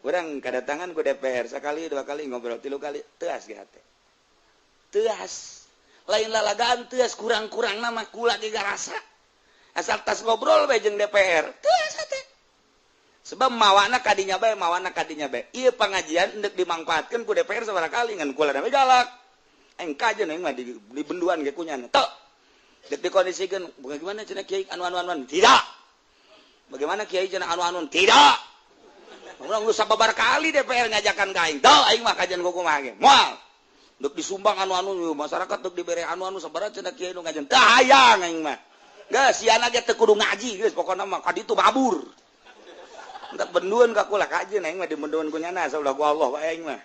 Urang kedatangan ku DPR sekali 2 kali ngobrol 3 kali teas ge teh. Teas. Lain lalagaan teas kurang-kurang nama kula ge garasa. Asal tas ngobrol bae jeung DPR. Teas teh. Sebab mawana kadinya bae, Ieu pangajian endek dimangpaatkeun ku DPR sabaraha kali ngan kula na galak. Aing kajen aing mah di benduan ge kunyana. Tok. Dek dikondisikeun, bagaimana cenah kiai anu-anuan? Tidak. Bagaimana kiai cenah anu-anuan? Tidak. Urang geus sababar kali DPR ngajakan ka aing. Teu aing mah kajen kumaha ge. Moal. Dek disumbang anu-anu masyarakat dek dibere anu-anu sabaraha cenah kiai nu ngajen. Teu hayang aing mah. Geus siana ge teu kudu ngaji geus pokona mah kaditu babur. Entak benduan ka kula kajen aing mah di benduan kunyana saulah ku Allah wae aing mah.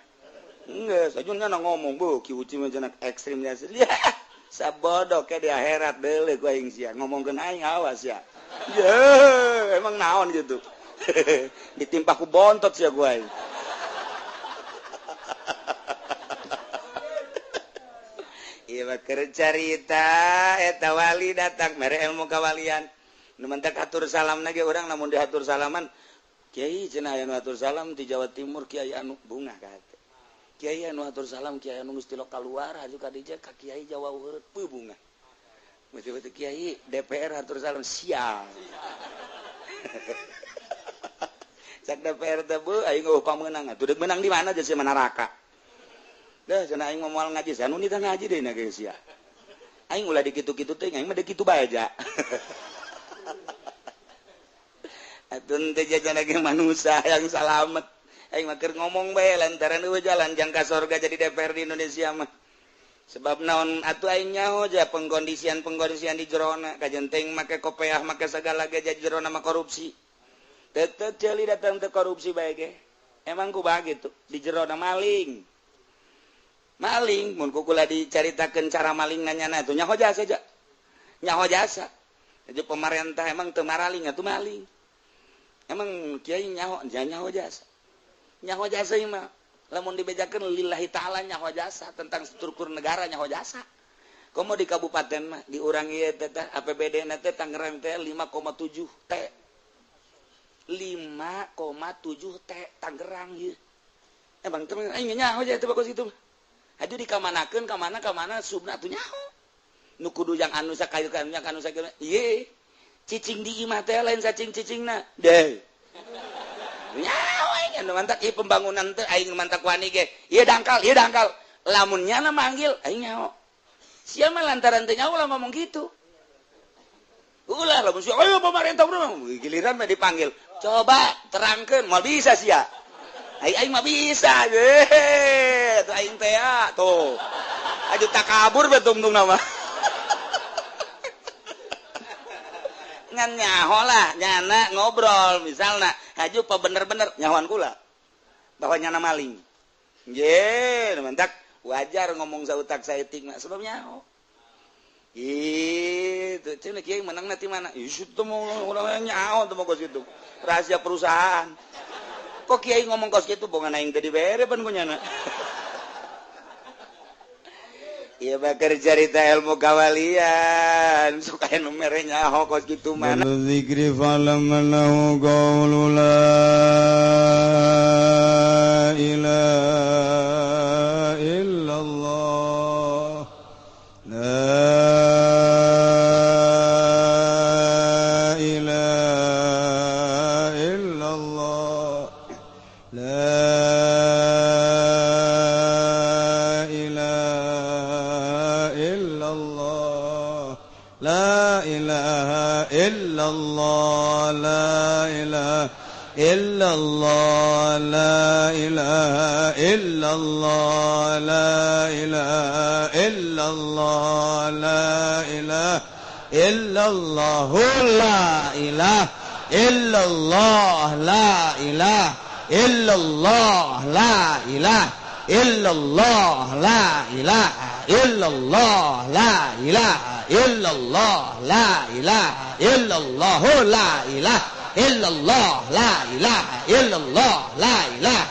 Geus ajunna ngomong bu ki uci mah cenah ekstrim ya. Sabodoh ke di akhirat deuleu ku aing sia ngomongkeun aing awas ya. Ya, emang naon gitu. Ditimpa ku bontot sia ku aing. Ieu keur carita eta wali datang mere ilmu kawalian. Nu mentek atur salamna ge urang lamun diatur salaman Kiai cenah aya nu atur salam di Jawa Timur Kiai anu bunga kate. Kiai anu atur salam Kiai anu geus ti lokal luar aju ka dieu ka Kiai Jawa Heureut bunga. Betul-betul Kiai DPR atur salam sial. Cak DPR teh beuh aing upah meunang atuh deuk meunang di mana jeung si neraka. Dah cenah aing moal ngaji sanu nita ngaji deui na geus sia. Aing ulah dikitu-kitu teh aing mah deuk kitu bae aja. Atun teh jajan lagi manusia yang salamet. Aing mah keur ngomong bae lantaran eueuh jalan jangka sorga jadi DPR di Indonesia mah. Sebab naon atuh aing nyaho ja pengkondisian di jerona kajenteng make kopiah make sagala ge jadi jerona mah korupsi. Tetep ceuli datang teh korupsi bae ge. Emang kumaha gitu di jerona maling. Maling mun kukula dicaritakeun cara maling nanyana atuh nyaho jasa aja. Nyaho jasa. Jadi pemerintah emang teu maraling atuh maling. Emang kiai nyaho jasa. Nyaho jasa ieu mah lamun dibejakeun lillahi taala nyaho jasa tentang struktur negara nyaho jasa. Komo di kabupaten mah di urang ieu teh APBD-na teh Tangerang teh 5,7 T. 5,7 T Tangerang ieu. Emang teh aing nyaho jasa teh bagus kitu mah. Aju dikamanakeun ka mana subna atuh nyaho. Nu kudu yang anu sakayeukeun nya anu sakieu. Ieu cicing di imah teh lain cacing-cicingna. Deh. Nyaho aing anu mantak ieu pembangunan teh aing mantak wani ge. Ieu dangkal. Lamun nyana manggil aing nyaho. Sia mah lantaran teh nyaho lah ngomong gitu. Ulah lamun sia ayo pemerintah giliran mah dipanggil. Coba terangkeun moal bisa sia. Aing mah bisa ge. Tuh aing teh tuh. Aju takabur betung-tung nama. Ngan nyaho lah nyana ngobrol misalna haju pa bener-bener nyahoan kula bahwa nyana maling ye mentak wajar ngomong sautak saeutik mah sebab nyaho gitu cenah kieu menang nanti mana isu teh mau urang nyaho teh kos kitu rahasia perusahaan kok kiai ngomong kos kitu bongan aing teh dibere pan ku nyana. Iya bakar cerita ilmu kawalian suka anu mere nyaho kos kitu mana dzikri falamanahu qaulu la ilaha illallah la ilaha illallah la illallah la ilaha illallah la ilaha illallah la ilaha illallah la ilaha illallah la ilaha illallah la ilaha illallah la ilaha illallah la ilaha illallah la ilaha illallah la ilaha illallah la ilaha illallah la ilaha illallah la ilaha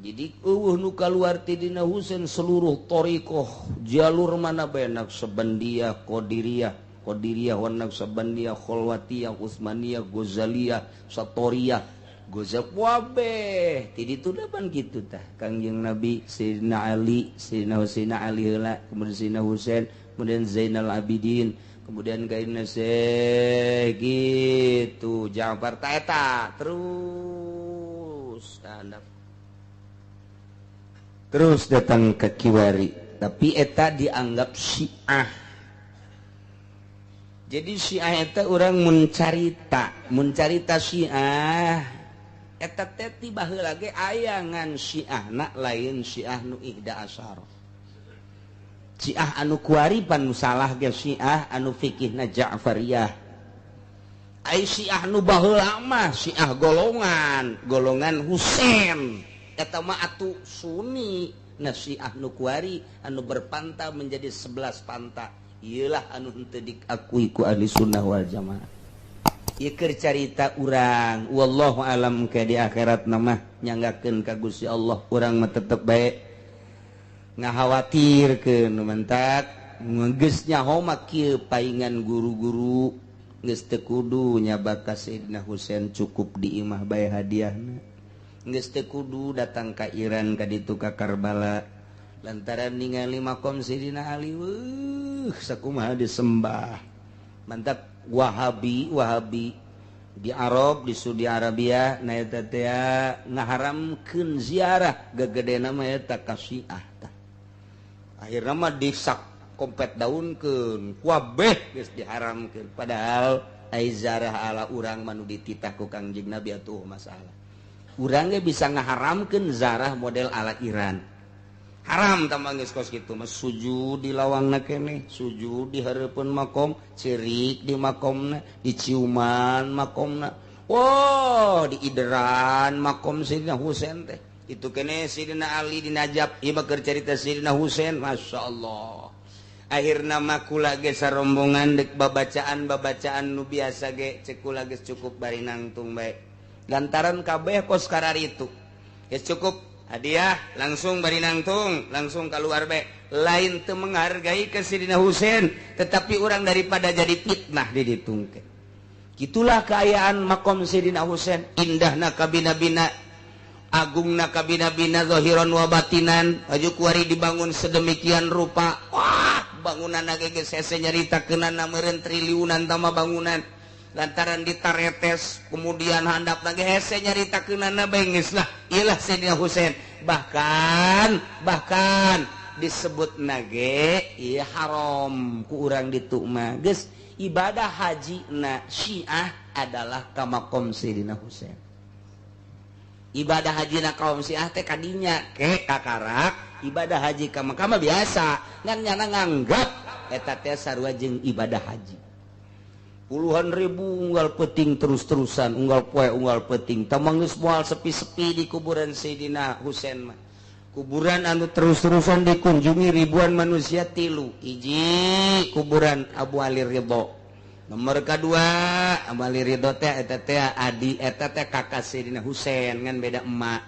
jadi nuka luar tidina Husain seluruh torikoh jalur mana benak sebandia Qadiriyah wanak sebandia Kholwatiyah Utsmaniyah Ghazaliyah Satoriyah Gozak wabeh ti ditu depan gitu tah Kangjeng Nabi Sayyidina Ali Sayyidina Ali heula kemudian Sayyidina Husain kemudian Zainal Abidin kemudian kaina gitu Ja'far ta eta terus datang ke Kiwari tapi eta dianggap Syiah jadi Syiah eta orang mencarita Syiah eta teh baheula ge ayangan Syiahna lain Syiah nu ihda asyara Syiah anu kuaripan nu salah ge Syiah anu fikihna Ja'fariyah ai Syiah nu baheula mah Syiah golongan Husain eta mah atu Sunni nah Syiah nu kuari anu berpanta menjadi 11 panta ieulah anu henteu diakui ku ahli sunnah wal jamaah ieu keur carita urang wallahu alam ke di akhirat mah nyanggakeun ka Gusti Allah urang mah tetep bae ngahawatirkeun mentak geus nyaho mah kieu paingan guru-guru geus teu kudu nyaba ka Sayyidina Husain cukup di imah bae hadiahna geus teu kudu datang ka Iran ka ditu ka Karbala lantaran ningali makom Sayyidina Ali sakumaha disembah mantap Wahabi di Arab di Saudi Arabia na eta teh ngaharamkeun ziarah gegedena mah eta ka Syiah tah akhirna mah disak kompet daunkeun kabeh geus diharamkeun padahal ai ziarah ala urang manu dititah ku Kangjeng Nabi atuh masalah urang ge bisa ngaharamkeun ziarah model ala Iran haram tambah geus kos kitu mah sujud di lawangna keneh sujud di hareupeun makom cerik di makomna diciuman makomna di ideran makom Sayyidina Husain teh itu keneh Sayyidina Ali di Najab ieu mah keur carita Sayyidina Husain masyaallah akhirna mah kula ge sarombongan dek babacaan nu biasa ge cek kula geus cukup bari nangtung bae lantaran kabeh kos kararitu geus cukup hadiah langsung bari nangtung langsung keluar be lain teu menghargai ke Sayyidina Husain tetapi orang daripada jadi fitnah di ditungke gitulah keayaan makom Sayyidina Husain indahna kabina-bina agungna kabina-bina zahiran wa batinan aju kuari dibangun sedemikian rupa wah bangunan geus hese nyaritakeunana meureun triliunan tama bangunan lantaran ditaretes kemudian handap lagi hese nyaritakeunana beungeus lah iyalah Sayyidina Husain bahkan disebut nage ieu haram ku urang ditu mah geus ibadah haji na Syiah adalah ka makom Sayyidina Husain ibadah haji na kaum Syiah teh kadinya ke kakarak ibadah haji ka makam biasa ngan nyana nganggap eta teh sarua jeung ibadah haji puluhan ribu unggal peting terus-terusan unggal poe unggal peting tamang geus moal sepi-sepi di kuburan Sayyidina Husain mah kuburan anu terus-terusan dikunjungi ribuan manusia tilu hiji kuburan Abu Ali Ridho nomor kedua Abu Ali Ridho teh eta teh adi eta teh kakak Sayyidina Husain ngan beda emak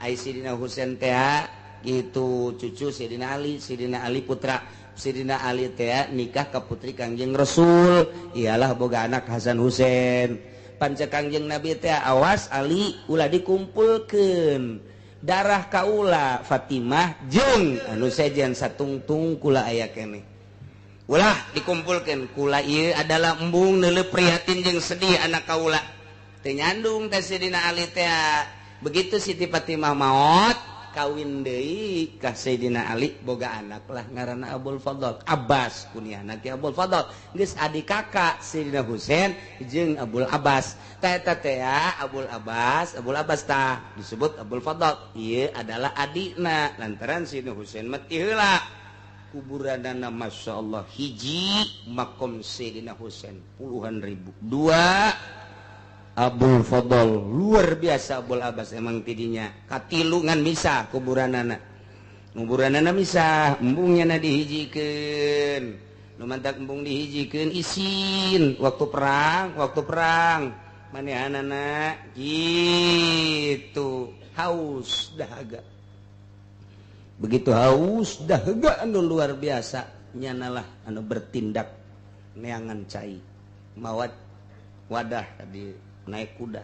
ai Sayyidina Husain teh itu cucu Sayyidina Ali putra Sayyidina Ali teh nikah ka putri Kangjeng Rasul iyalah boga anak Hasan Husain panca Kangjeng Nabi teh awas Ali ulah dikumpulkeun darah kaula Fatimah jeung anu sejen satungtung kula aya keneh ulah dikumpulkeun kula ieu adalah embung neuleuh prihatin jeung sedih anak kaula teu nyandung teh Sayyidina Ali teh begitu Siti Fatimah maot kawin deui ka Sayyidina Ali boga anak lah ngaranna Abul Fadl Abbas kunyahna ki Abul Fadl geus adik kakak Sayyidina Husain jeung Abul Abbas tah eta teh Abul Abbas tah disebut Abul Fadl ieu adalah adikna lantaran Sayyidina Husain mah ti heula kuburanana masyaallah hiji makom Sayyidina Husain puluhan ribu dua Abul Fadl luar biasa Abul Abbas emang tidinya katilu ngan misah kuburanana misah embungnya na dihijikeun nu mantak embung dihijikeun isin waktu perang manehanana gitu haus dahaga. Begitu haus dahaga anu luar biasa nyanalah anu bertindak neangan cai mawat wadah tadi naik kuda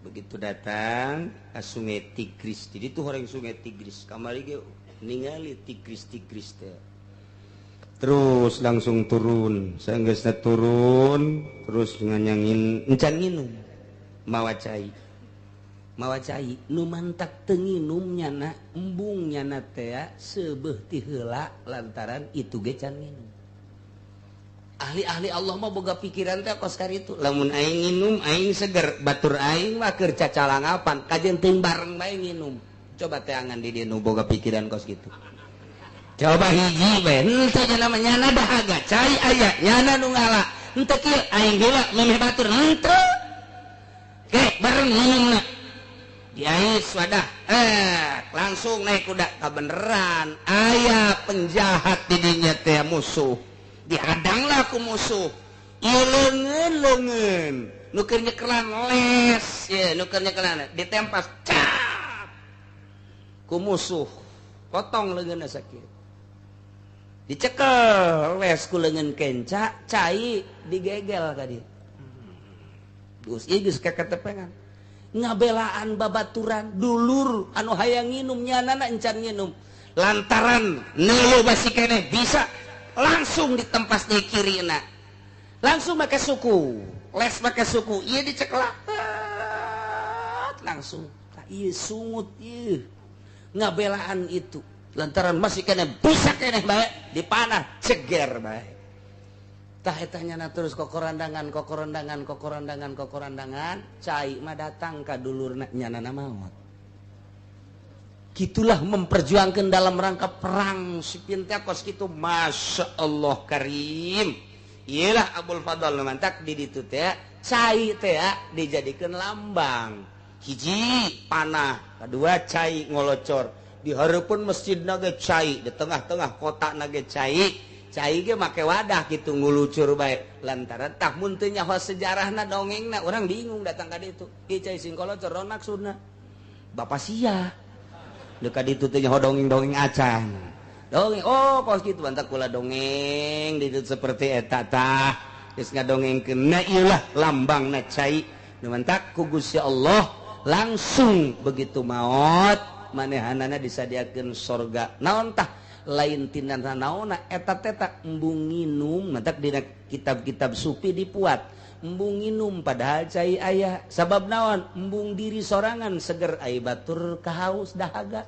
begitu datang ke sungai Tigris. Jadi itu orang sungai Tigris kamari ge ningali Tigris teh terus langsung turun saenggeusna turun terus nganyangin encan nginum mawa cai nu mantak teu nginum nyana embung nyana teh seubeuh ti heula lantaran itu ge can nginum. Ahli-ahli Allah mah boga pikiran teh kos karitu lamun aing nginum aing seger batur aing mah keur cacalangapan kajen teuing bareng bae nginum. Coba teh angan di dieu nu boga pikiran kos kitu. Coba hiji bae henteu nya namanya dahaga cai aya nyana nu ngala henteu kieu aing heula memeh batur henteu. Ke bareng nginumna. Diais wadah langsung naik kuda kabeneran aya penjahat di dinya teh musuh. Dihadanglah ku musuh ieu leungeun nu keur nyekelan les ya nu keur nyekelan ditempas cak ku musuh potong leungeunna sakieu dicekel les ku leungeun kenca cai digegel ka dieu geus ieu geus kaketepengan ngabelaan babaturan dulur anu hayang nginum nyanana encan nginum lantaran neuleuh basi keneh bisa langsung ditempas di kirina langsung make suku les make suku ieu dicekelak langsung ieu sungut ieu ngabelaan itu lantaran masih keneh bisa keneh bae dipanah ceger bae tah eta nyana terus kokorandangan cai mah datang ka dulurna nyanana maot. Gitulah memperjuangkan dalam rangka perang si pintekos gitu. Masya Allah karim. Iyalah Abul Fadl mantak di ditu teh cai teh dijadikan lambang. Hiji panah, kedua cai ngolocor. Di hareupeun masjidna ge cai, di tengah-tengah kota ge cai. Cai ge make wadah gitu ngulucur bae. Lantaran tah mun teu nyaho sejarahna dongengna urang bingung datang ka ditu. Ieu cai sing kolocor ronak sunna. Bapak sia dekat itu teh dongeng acan dongeng kos gitu bantak kula dongeng di seperti eta tah geus ngadongengkeun na ieulah lambangna cai nu mantak ku Gusti Allah langsung begitu maot manehanana disadiakeun sorga naon tah lain tinana naonna eta teh embung nginum mantak dina kitab-kitab sufi dipuat embung nginum padahal cai aya sabab naon embung diri sorangan seger ai batur kahaus dahaga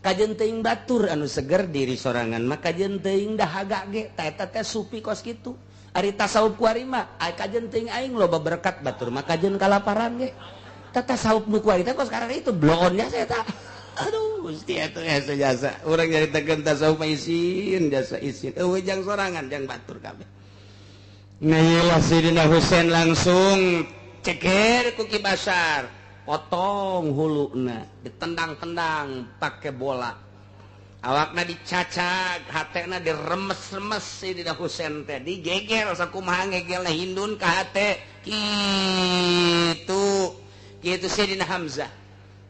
kajen teuing batur anu seger diri sorangan maka kajen teuing dahaga ge eta teh sufi kos kitu ari tasawuf kuari mah kajen teuing aing loba berkat batur maka kajen kalaparan ge tasawuf nu kuari teh kos karena itu bloonnya saya tah aduh Gusti atuh asa jasa urang nyaritakeun tasawuf isin jasa isin eueuh jang sorangan jang batur kabeh. Nah Sayyidina Husain langsung ceker ku Ki Basar potong huluna ditendang-tendang pakai bola awakna dicacag hatena diremes-remes Sayyidina Husain teh digegel sakumaha ngegelna hindun ka hate kitu Sayyidina Hamzah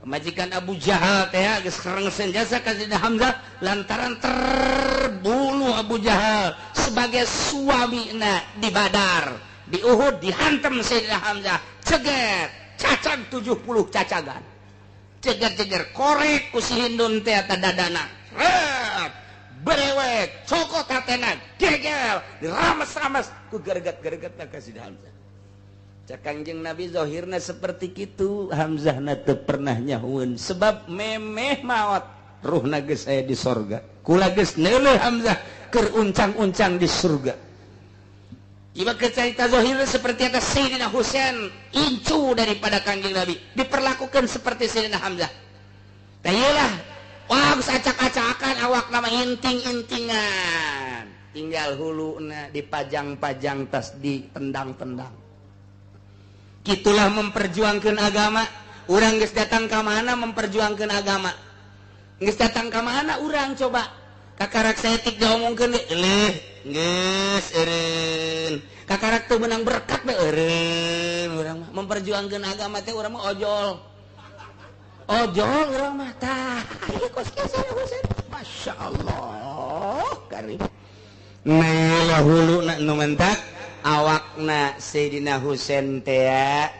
majikan Abu Jahal teh geus karengseun jasa ka Sayyidina Hamzah lantaran terbunuh Abu Jahal sebagai suamina di Badar di Uhud dihantam Sayyidina Hamzah ceger cacag 70 cacagan ceger-ceger korek ku si hindun teh eta dadana berewek cokot hatena gegel dirames-rames ku gereget-geregetna ka Sayyidina Hamzah cak Kangjeng Nabi zahirna seperti kitu Hamzahna teu pernah nyahueun sebab memeh maot ruhna geus aya di sorga kula geus neuleuh Hamzah keur uncang-uncang di surga. Iba cerita zahirnya seperti ada Sayyidina Husain incu daripada Kangjeng Nabi diperlakukan seperti Sayyidina Hamzah. Nah iyalah wah acak-acakan awak nama inting-intingan tinggal huluna dipajang-pajang tas ditendang-tendang. Gitulah memperjuangkan agama. Urang geus datang ka mana memperjuangkan agama. Geus datang ka mana urang coba kakarak setik diomongkeun leuh geus eureun kakarak teu menang berkat we eureun urang mah memperjuangkeun agama teh urang mah ojol urang mah tah ieu kos kieu Masya Allah karim nah huluna nu mentak awakna Sayyidina Husain teh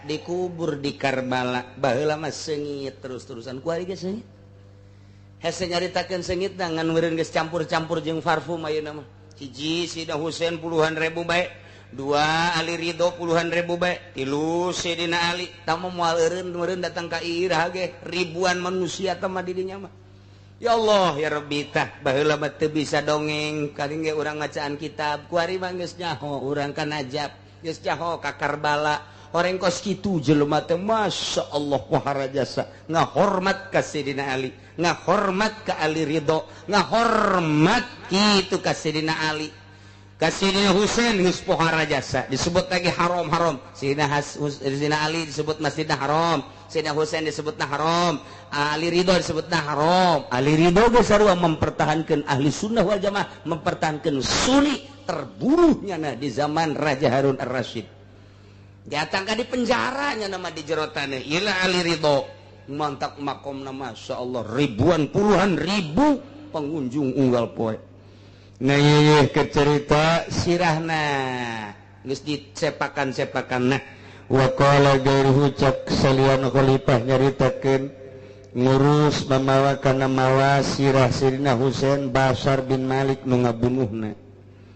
dikubur di Karbala baheula mah seungit terus-terusan ku ari ge seungit hese nyaritakeun seungit ngan meureun geus campur-campur jeung parfum ayeuna mah hiji Sayyidina Husain puluhan ribu bae dua Ali Ridho puluhan ribu bae tilu Sayyidina Ali tamu moal eureun datang ka irah ge ribuan manusia teh mah di dinya mah ya Allah ya Rabbi tah baheula mah teu bisa dongeng karing ge urang ngacaan kitab ku ari mah geus nyaho urang ka Najab geus nyaho ka Karbala orang kos kitu jelema teh Masya Allah pohara jasa ngahormat ka Sayyidina Ali ngahormat ka Ali Ridho ngahormat kitu ka Sayyidina Ali ka Sayyidina Husain geus pohara jasa disebut lagi haram Sayyidina Ali disebut Masjidna Haram Sayyidina Husain disebutna haram Ali Ridho disebutna haram Ali Ridho geus sarua mempertahankeun ahli sunnah wal jamaah mempertahankeun sunni terbunuhnya di zaman Raja Harun Ar-Rasyid datang ka di penjaranya nama di jerotane ila Ali Ridho mantak makom nama Masya Allah ribuan puluhan ribu pengunjung unggal poe nah iya kecerita sirahna geus disepakan-sepakan nah wa qala gairuhu cak salian khalifah nyaritakeun ngurus mamawakan mawa sirah Sayyidina Husain Bashar bin Malik nu ngabunuhna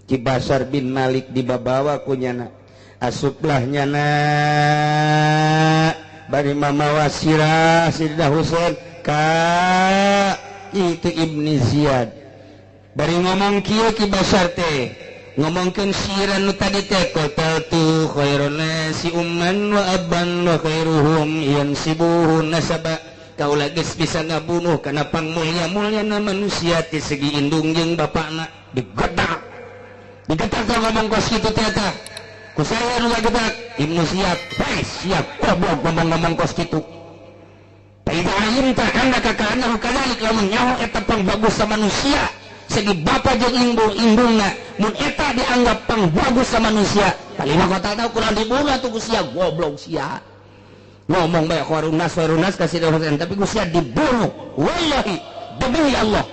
Ki Bashar bin Malik dibabawa kunyana asuplah nyana bari mamawa sirah Sayyidina Husain ka itu Ibni Ziyad bari ngomong kieu Ki Bashar teh ngomongkeun sirah nu tadi teh qataltu khairun nasi umman wa abban wa khairuhum yansibuhun nasaba kaula geus bisa ngabunuh kana pangmulia-muliana manusia ti segi indung jeung bapana digedak ngomong kos kitu teh tah ku saya nu ngagedak Ibnu Ziyad siap goblok ngomong kos kitu Taida ayin tah anda kakana kadalik lamun nyaho eta pangbagus sa manusia segi bapa jeung indungna mun eta dianggap pangbagus sa manusia kalima kota tahu kurang dibunuh atuh ku sia goblok sia ngomong bae kharunas kasih Husain tapi ku sia dibunuh wallahi demi Allah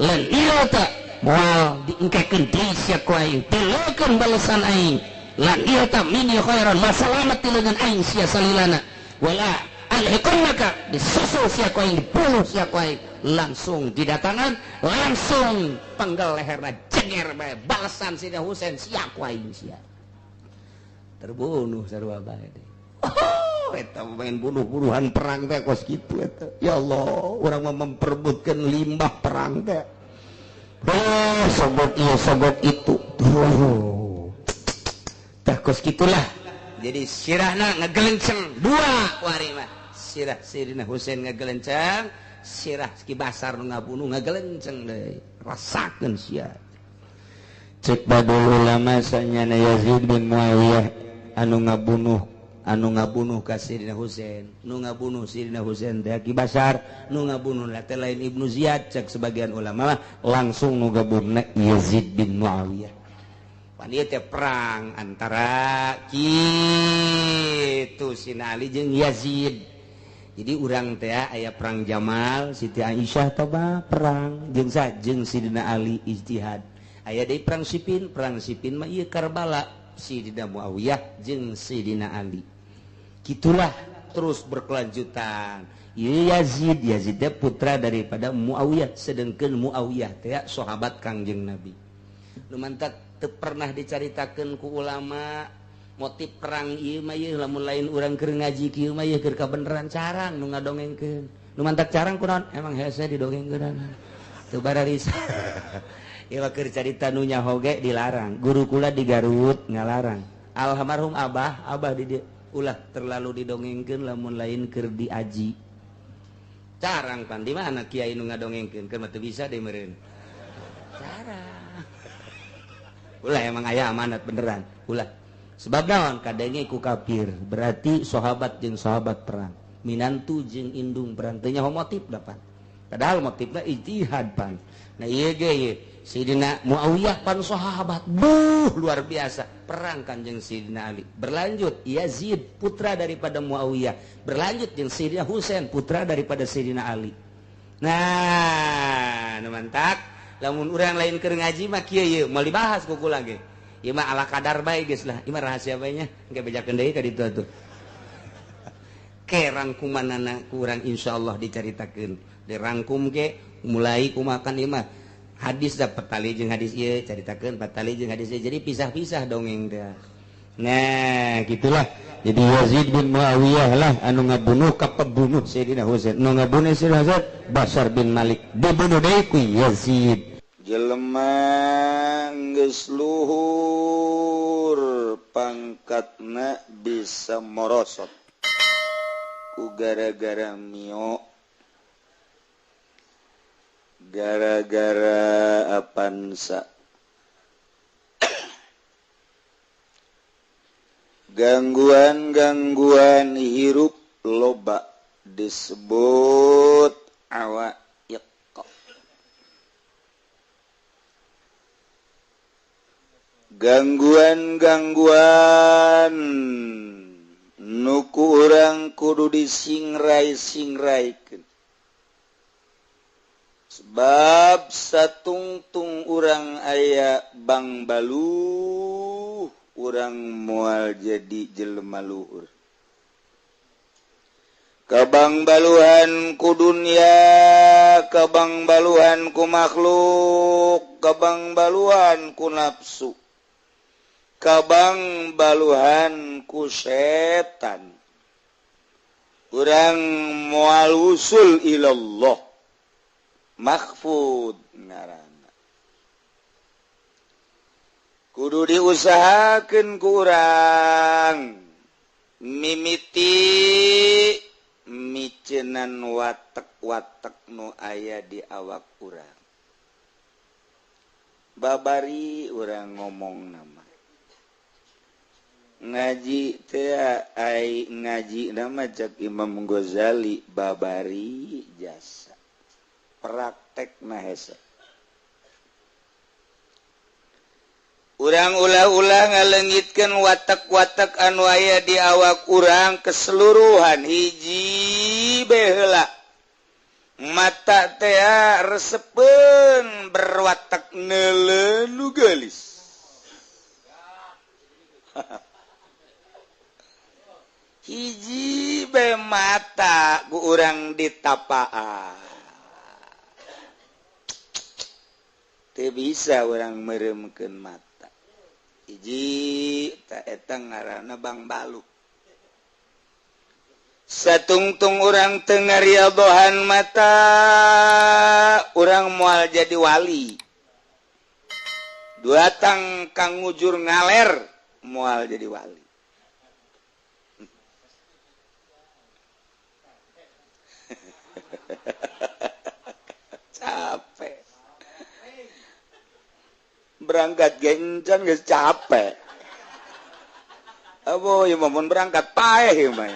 lan ieu teh moal diengkekeun deui sia ku aing teleukeun balesan aing lan ieu teh mini khairan masalamat tileungan aing sia salilana wala alhiqannaka disusul sia ku aing dibunuh sia ku aing langsung didatangan langsung penggal leherna jenger bae balasan Sayyidina Husain sia ku aing sia terbunuh sarua bae deui eta main bunuh-bunuhan perang teh kos kitu eta ya Allah urang mah memperebutkeun limbah perang teh sogot ieu sogot itu tah kos kitulah jadi sirahna ngagelenceng dua wari mah sirah Sayyidina Husain ngagelenceng sirah Ki Bashar nu ngabunuh ngagelenceng deui rasakeun sia cek badul ulama sanyana Yazid bin Muawiyah anu ngabunuh ka Sayyidina Husain nu ngabunuh Sayyidina Husain teh Ki Bashar nu ngabunuh teh lain Ibnu Ziyad cek sebagian ulama langsung nu gabungna Yazid bin Muawiyah pan ieu teh perang antara kitu Sina Ali jeung Yazid jadi urang teh aya perang Jamal Siti Aisyah toba perang jeung Sayyidina Ali ijtihad aya deui perang Siffin mah ieu Karbala Sayyidina Muawiyah jeung Sayyidina Ali gitulah terus berkelanjutan Yazid teh putra daripada Muawiyah sedengkeun Muawiyah teh sahabat Kangjeng Nabi nu mantap teu pernah dicaritakeun ku ulama motif perang ieu mah ieu lamun lain urang keur ngaji kieu mah ieu keur kabeneran carang nu ngadongengkeun nu mantap carang kunaon emang hese didongengkeun teu bararisa ieu keur carita nu nyaho ge dilarang guru kula di Garut ngalarang almarhum abah di dieu ulah terlalu didongengkeun lamun lain keur diaji carang pan di mana kiai nu ngadongengkeun keur mah teu bisa deui meureun carang ulah emang aya amanat beneran ulah sebab naon kadenge ku kafir berarti sahabat jeung sahabat perang minantu jeung indung perang teu nyaho motif dapat padahal motifna ijtihad pan. Nah ieu ge Sayyidina Muawiyah pan sahabat luar biasa perang Kanjeng Sayyidina Ali. Berlanjut Yazid putra daripada Muawiyah, berlanjut jeung Sayyidina Husain putra daripada Sayyidina Ali. Nah nu mantak lamun urang lain keur ngaji mah kieu ye moal dibahas ku kula ge. Ieu mah ala kadar bae geus lah, ieu mah rahasia bae nya engke bejakeun deui ka ditu atuh. Ke rangkumanana ku urang insyaallah dicaritakeun. Dirangkum ke mulai kumakan ieu mah hadis dapat tali jeung hadis ieu caritakeun patali jeung hadis ieu jadi pisah-pisah dongeng teh. Nah gitulah jadi Yazid bin Muawiyah lah anu ngabunuh ka pembunuh Sayyidina Husain, anu ngabunuh Sayyidina Husain Bashar bin Malik dibunuh deui ku Yazid. Jelema geus luhur pangkatna bisa morosot ku gara-gara mio, gara-gara apansa, gangguan-gangguan hirup loba disebut awaiq. Gangguan-gangguan nuku urang kudu disingrai-singraikeun. Sebab satungtung urang aya bang baluh, urang moal jadi jelema luhur. Kabang baluhan ku dunya, kabang baluhan ku makhluk, kabang baluhan ku nafsu, kabang baluhan ku setan. Urang moal usul ilallah mahfud ngaranna. Kudu diusahakeun ku urang mimiti micenan watek-watek nu aya di awak urang. Babari urang ngomong nama ngaji teh ai ngaji nama cak Imam Ghazali babari jasa praktekna hese. Urang ulah-ulah ngalengitkeun watak-watak anu aya di awak urang keseluruhan hiji baheula. Mata teh resepeun berwatak neuleuh nu geulis. Hiji bae mata ku urang ditapaan. Teu bisa urang meureumekeun mata. Hiji tak eta ngaranna bang balu. Satungtung urang teu ngariadohan mata, urang moal jadi wali. Duatang kang ngujur ngaler moal jadi wali. Capek. Berangkat gencan geus capek. Abo ieu mah mun berangkat paeh ieu mah.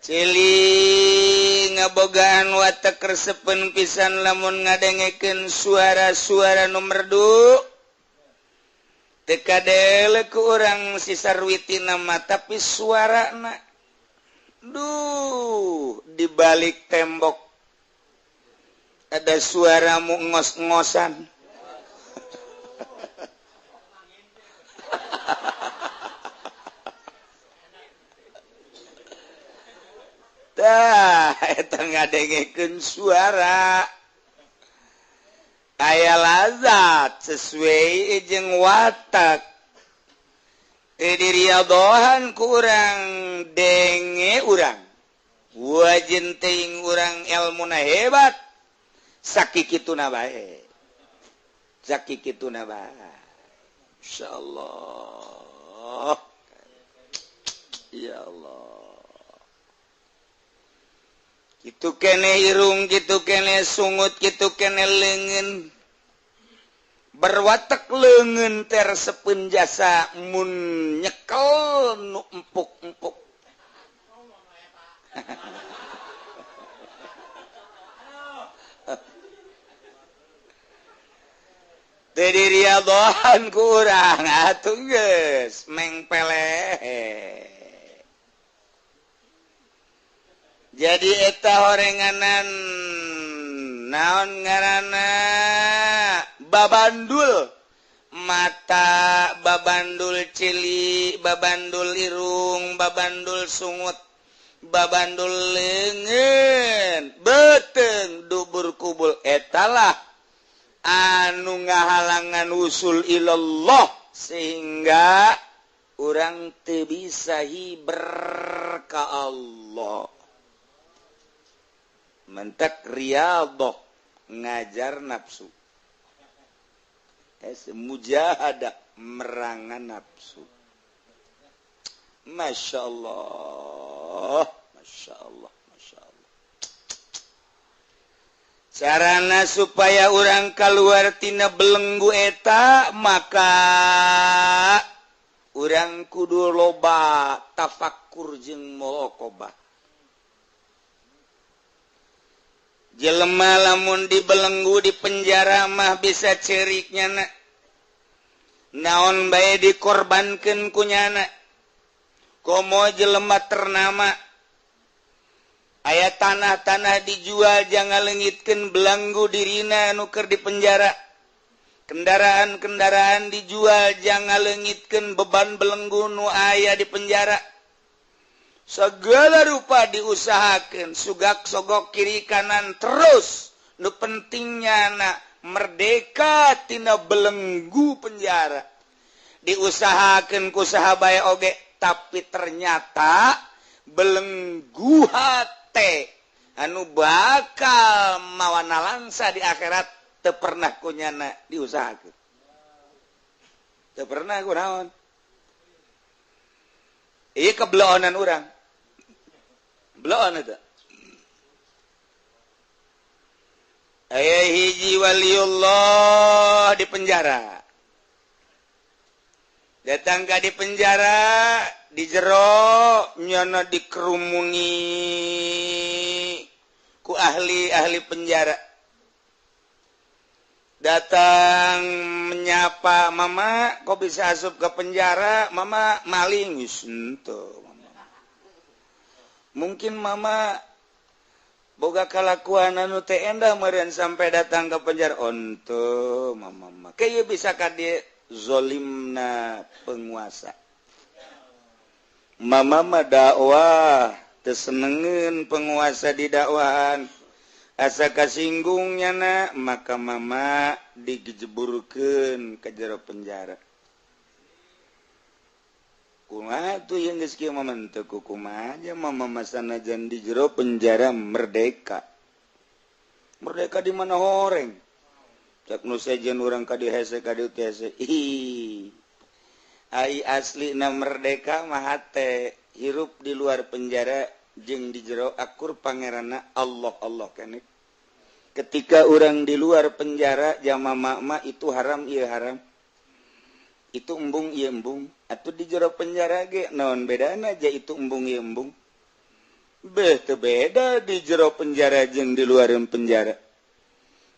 Cili ngabogaan watak resepen pisan lamun ngadengekeun suara-suara nu merdu. Teu kadele ku urang sisarwitina mah tapi suarana duh di balik tembok ada suaramu ngos-ngosan. Tah eta ngadengekeun suara aya lazat sesuai jeung watak. Diriadohan ku urang denge urang wajin teuing urang elmuna hebat sakikituna bae insyaallah ya Allah kitu kene irung kitu kene sungut kitu kene leungeun berwatek leungeun tersepen jasa mun nyekel nu empuk-empuk. Tadi riadohan kurang atuh geus mengpele. Jadi eta horenganan naon ngaranna babandul mata, babandul cili, babandul irung, babandul sungut, babandul leungeun, beteung dubur kubul etalah anu ngahalangan usul ilallah sehingga urang teu bisa hiber ka Allah. Mentek riyadhah ngajar nafsu. Mujahadah merangan nafsu. Masya Allah, Masya Allah. Carana supaya orang keluar tina belenggu eta maka orang kudu loba tafakkur jeung muraqabah. Jelema lamun dibelenggu di penjara mah bisa ceriknya na. Naon bae dikorbankeun ku nyana. Komo jelema ternama aya tanah-tanah dijual jangan leungitkeun belanggu dirina anu keur di penjara. Kendaraan-kendaraan dijual jangan leungitkeun beban belenggu nu aya di penjara. Segala rupa diusahakeun sugak sogok kiri kanan terus nu pentingnya na merdeka tina belenggu penjara. Diusahakeun ku saha bae oge tapi ternyata belenggu hate anu bakal mawana langsa di akhirat teu pernah kunyana diusahakeun. Teu pernah kunaon. Ieu kebeloonan urang. Beloon eta. Aya hiji waliullah di penjara. Datang ka di penjara, di jero nyana dikerumuni ku ahli-ahli penjara. Datang menyapa, "Mama, kok bisa asup ke penjara? Mama maling." Wis henteu, Mama. Mungkin Mama boga kalakuan anu teu endah meureun sampai datang ke penjara. Henteu, Mama. Kayak bisa ka dieu zolimna penguasa. Mama mah dakwah teu senengeun penguasa di dakwahan. Asa kasinggungnya na maka Mama dijeburkeun ke jero penjara. Kumaha tuh yang geus kieu Mama teu kumaha aja Mama masanajan di jero penjara merdeka. Merdeka di mana horeng? Cak nu sejen urang ka dieu hese ka dieu hese. Ih. Ai aslina merdeka mah teh hirup di luar penjara jeung di jero akur pangeranna Allah keneh. Ketika orang di luar penjara jama mama itu haram ieu haram. Itu embung ieu embung. Atuh di jero penjara ge naon bedana aja itu embung ieu embung. Teu beda di jero penjara jeung di luar penjara.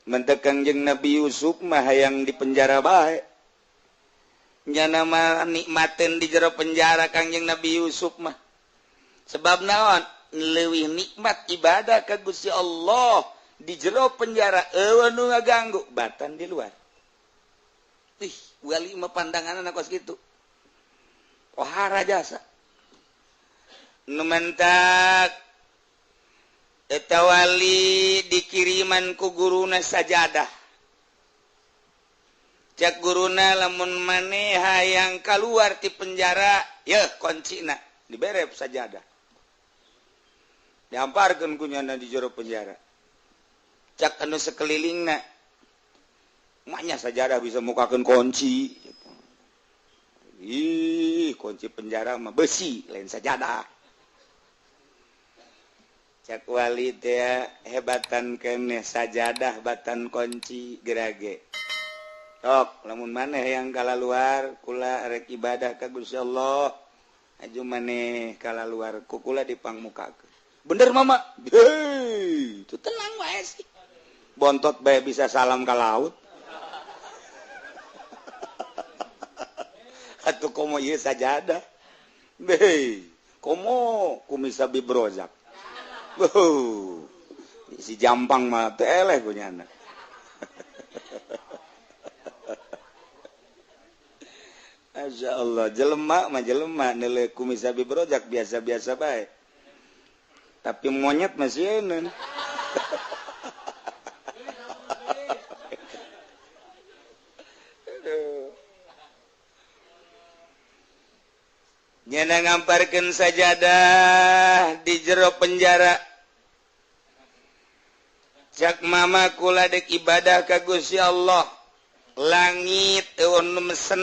Mentek Kangjeng Nabi Yusuf mah hayang di penjara bae. Nya nama nikmatin di jero penjara Kangjeng Nabi Yusuf mah. Sebab naon? Leuwih nikmat ibadah ka Gusti Allah di jero penjara eueuh nu ngaganggu batan di luar. Ih, wali mah pandanganna kos kitu. Pohara jasa. Nu mentak eta wali dikiriman ku guruna sajadah. Cak guruna lamun maneh hayang kaluar ti penjara, yeuh kuncina dibere sajadah. Dihamparkeun ku nyana di jero penjara. Cak anu sekelilingna maknya sajadah bisa mukakeun kunci. Ih, kunci penjara mah besi lain sajadah. Cak wali teh hebatan keneh sajadah batan kunci gerage. lamun maneh yang kala luar kula rek ibadah ka Gusti Allah aju maneh kala luar ku kula dipangmukakeun bener mama itu tenang wae sih bontot bae bisa salam ka laut atuh komo ieu sajadah komo kumisa bibrozak si jampang mah teu eleh punyana Masya Allah, jelema mah jelema nilai kumisa bibrojak biasa-biasa baik. Tapi monyet masih enak. Nyana ngamparkeun sajadah di jero penjara. Cak mama kula dek ibadah ka Gusti Allah. Langit eueuh mesen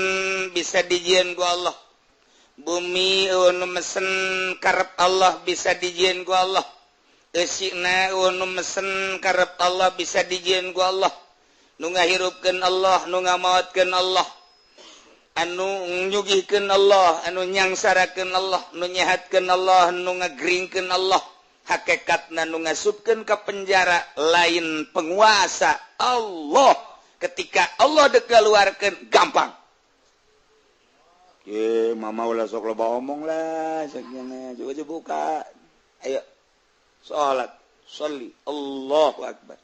bisa dijieun ku Allah. Bumi eueuh mesen karep Allah bisa dijieun ku Allah. Eusina eueuh mesen karep Allah bisa dijieun ku Allah. Nu ngahirupkeun Allah, nu ngamaotkeun Allah. Anu nyugihkeun Allah, anu nyangsarakeun Allah, nu nyehatkeun Allah, nu ngagringkeun Allah. Hakikatna nu ngasupkeun ka penjara lain penguasa Allah. Ketika Allah dikeluarkan gampang. Mama ulah sok loba omong lah, sakjana coba buka. Ayo. Salat, sholli, Allahu akbar.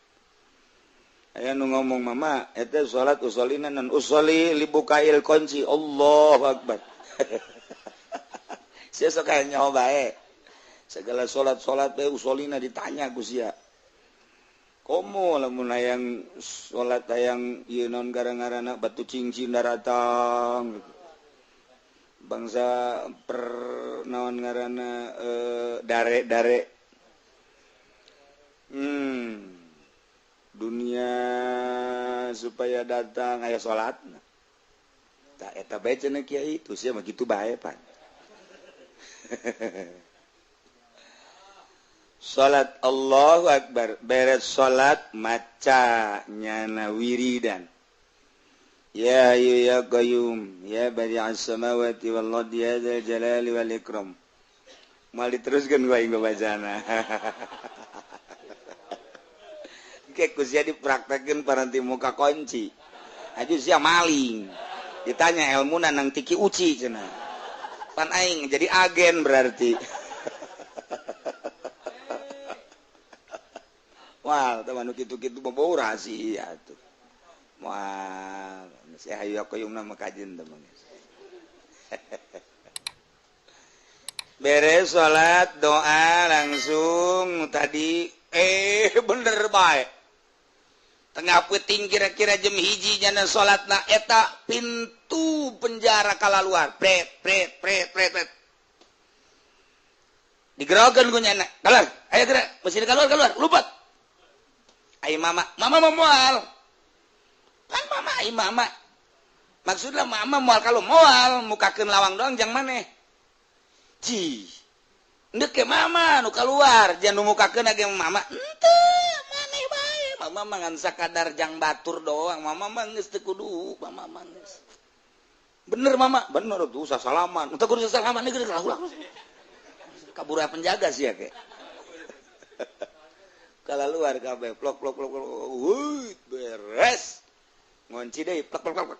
Aya nu ngomong mama, eta salat usolina nan usoli libukail kunci, Allahu akbar. Sia sok aya nyaho bae. Segala salat-salat bae usolina ditanya ku sia. Komo lamun hayang salat hayang ieu naon garang-garana batu cincin daratang bangsa per naon ngaranna dare-dare dunia supaya datang aya salatna tak eta bae cenah kiai itu sia mah kitu bae pan Salat Allahu Akbar beres salat maca nyana wiridan ya ayu ya qayyum ya badi'as samawati wal ardi ya dzal jalali wal ikram mal diteruskeun ku aing babacana ke kusia dipraktekeun paranti muka kunci aju sia maling ditanya ilmuna nang tiki uci cenah pan aing jadi agen berarti wah, teman kitu-kitu bawa rahasia tuh. Wah, saya hayu aku yang nama kajian teman. Beres salat doa langsung tadi bener baik. Tengah puting kira-kira jam hiji jana salatna eta pintu penjara kala luar. Pret. Digerokeun ku nyana. Keluar, ayo gerak. Mesti keluar, lupat. Ai mama moal. Kan mama ai mama. Maksudnya mama moal kalau moal mukakeun lawang doang jang maneh. Ci. Endeu ke mama nu keluar, jangan nu mukakeun age mama. Henteu, maneh bae. Mama mah ngan sakadar jang batur doang. Mama mah geus teu kudu, mama mah geus. Bener mama, bener tuh sasalaman. Entah kudu sasalaman deui geus ulah. Kabura penjaga sih ya ke. Kalau luar kabeh plok beres ngunci deui plok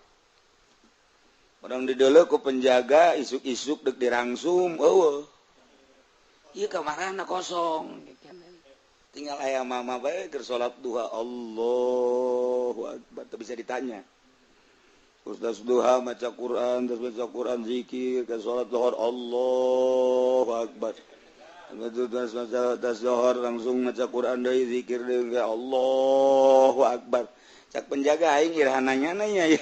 orang di dulu ku penjaga isuk-isuk dek dirangsum eueuh ieu kamarana kosong tinggal aya mama bae keur salat duha Allahu akbar teu bisa ditanya terus duha maca Quran terus baca Quran zikir ke salat zuhur Allahu akbar tas zohor langsung maca Quran deui zikir deui Allahu akbar. Cak penjaga aing irhananya nanya ya.